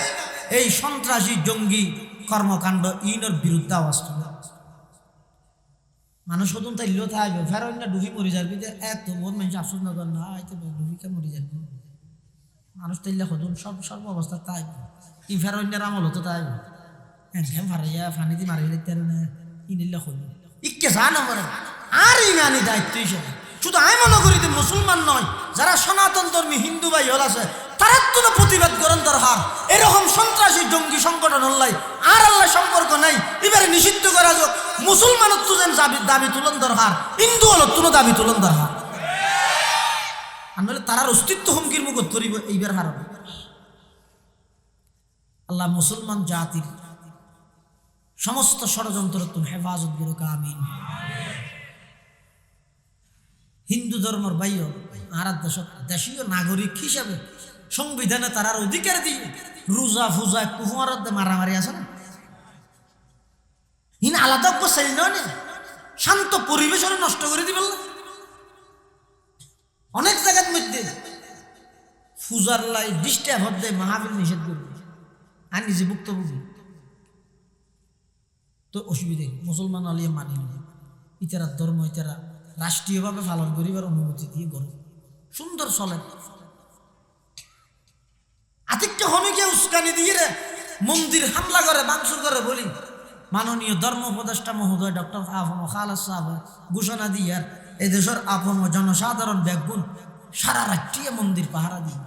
এই সন্ত্রাসী জঙ্গি কর্মকাণ্ড ইনের বিরুদ্ধে আওয়াজ তুলে মানুষ হতুন তাই লো থাকবে ফের ডুবি মরি যাবি যে এত বোন মানুষ আফসোস না কর না ডুবিকে মরি যাবি মানুষ তাইলে হদুন সর্ব অবস্থা তাই ইফার অন্যের আমল হতো তাই হ্যাঁ ফারাইয়া ফানি দি মারি লিখতে না ইনিল্লা হল ইকে জানো মরে আর ইমানি দায়িত্ব হিসেবে শুধু আমি মনে করি যে মুসলমান নয় যারা সনাতন ধর্মী হিন্দু ভাই হল আছে তারা তো প্রতিবাদ করেন দরকার এরকম সন্ত্রাসী জঙ্গি সংগঠন হল্লাই আর আল্লাহ সম্পর্ক নাই এবারে নিষিদ্ধ করা যাক মুসলমানের তুলেন দাবি তুলন দরকার হিন্দু হল তুলো দাবি তুলন দরকার আর নইলে তারার অস্তিত্ব হুমকির মুখ ধরিব এইবার হারাবে আল্লাহ মুসলমান জাতির সমস্ত ষড়যন্ত্র তুমি হেফাজত করুক আমিন হিন্দু ধর্মের বাইয় আর দেশীয় নাগরিক হিসাবে সংবিধানে তারার অধিকার দিয়ে রোজা ফুজা কুহুয়ার মারামারি আছে না হিন আলাদা চাই নয় শান্ত পরিবেশ নষ্ট করে দিবেন না অনেক জায়গার মধ্যে ফুজার লাই ডিস্টার্ব হতে মাহফিল নিষেধ করবে আর নিজে ভুক্তভোগী তো অসুবিধে মুসলমান আলিয়া মানি না ইতারা ধর্ম ইতারা রাষ্ট্রীয়ভাবে পালন করিবার অনুমতি দিয়ে গড়ে সুন্দর চলে আতিকটা হমিকে উস্কানি দিয়ে রে মন্দির হামলা করে ভাঙচুর করে বলি মাননীয় ধর্ম উপদেষ্টা মহোদয় ডক্টর আফম খালেদ সাহেব ঘোষণা দিয়ে আর এই দেশের আফম জনসাধারণ ব্যাগুন সারা রাত্রিয়ে মন্দির পাহারা দিয়ে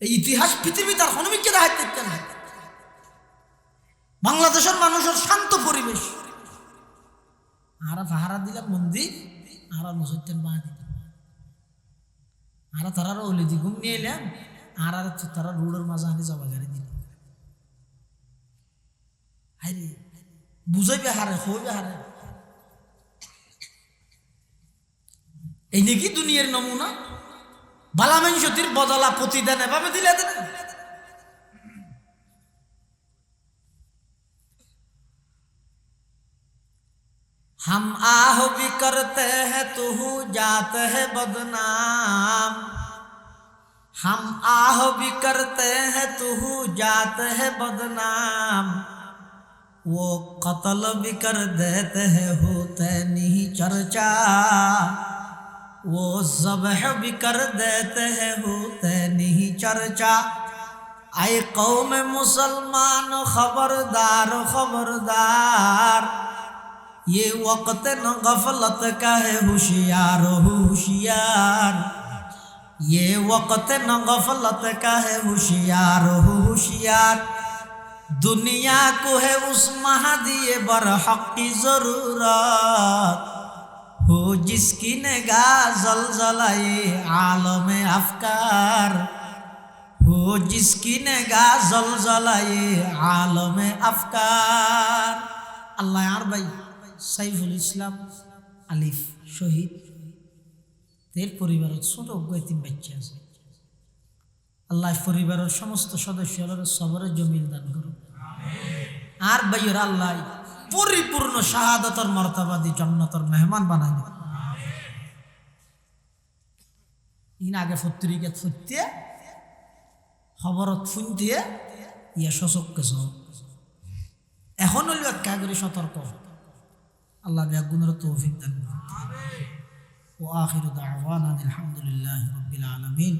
এই ইতিহাস পৃথিবী তার হনমিকে দায়িত্ব দিতে না বাংলাদেশের মানুষের শান্ত পরিবেশ আর পাহারা দিলাম মন্দির আর মসজিদের মা দিলাম আর তারা ওলি দি ঘুম নিয়ে এলাম আর তারা রোডের মাঝে আনি যাবা গাড়ি দিল হাইরে বুঝাইবে হারে হইবে হারে এই নাকি দুনিয়ার নমুনা বালামেন সতীর বদলা প্রতিদান এভাবে দিলে দেন हम आह भी करते हैं तू जाते है बदनाम हम आह भी करते हैं तू जाते है बदनाम वो कत्ल भी कर देते हैं होते नहीं चर्चा वो ज़ब्ह भी कर देते हैं होते नहीं चर्चा आए कौम मुसलमान खबरदार खबरदार ये वक्त न गफलत का है होशियार होशियार ये वक्त न गफलत का है होशियार होशियार दुनिया को है उस महदी बरहक की जरूरत हो जिसकी निगाह जलजलाए आलम अफकार हो जिसकी निगाह जलजलाए आलम अफकार अल्लाह यार भाई সাইফুল ইসলাম আলিফ শহীদ এর পরিবারের ছোট তিন বাচ্চা আছে আল্লাহ পরিবারের সমস্ত সদস্যদের সবরে জমিল দান করুন আর ভাইয়ের আল্লাহ পরিপূর্ণ শাহাদাতের মর্তবা দি জান্নাতের মেহমান বানায় দেন ইন আগে পত্রিকা ফুটতে খবরত শুনতে ইয়া সচককে এখন হইল এক কাগরে সতর্ক আল্লাহ ব্যাগুনের তৌফিক দান করুন ওয়া আখিরু দাওয়ানা আলহামদুলিল্লাহি রাব্বিল আলামিন।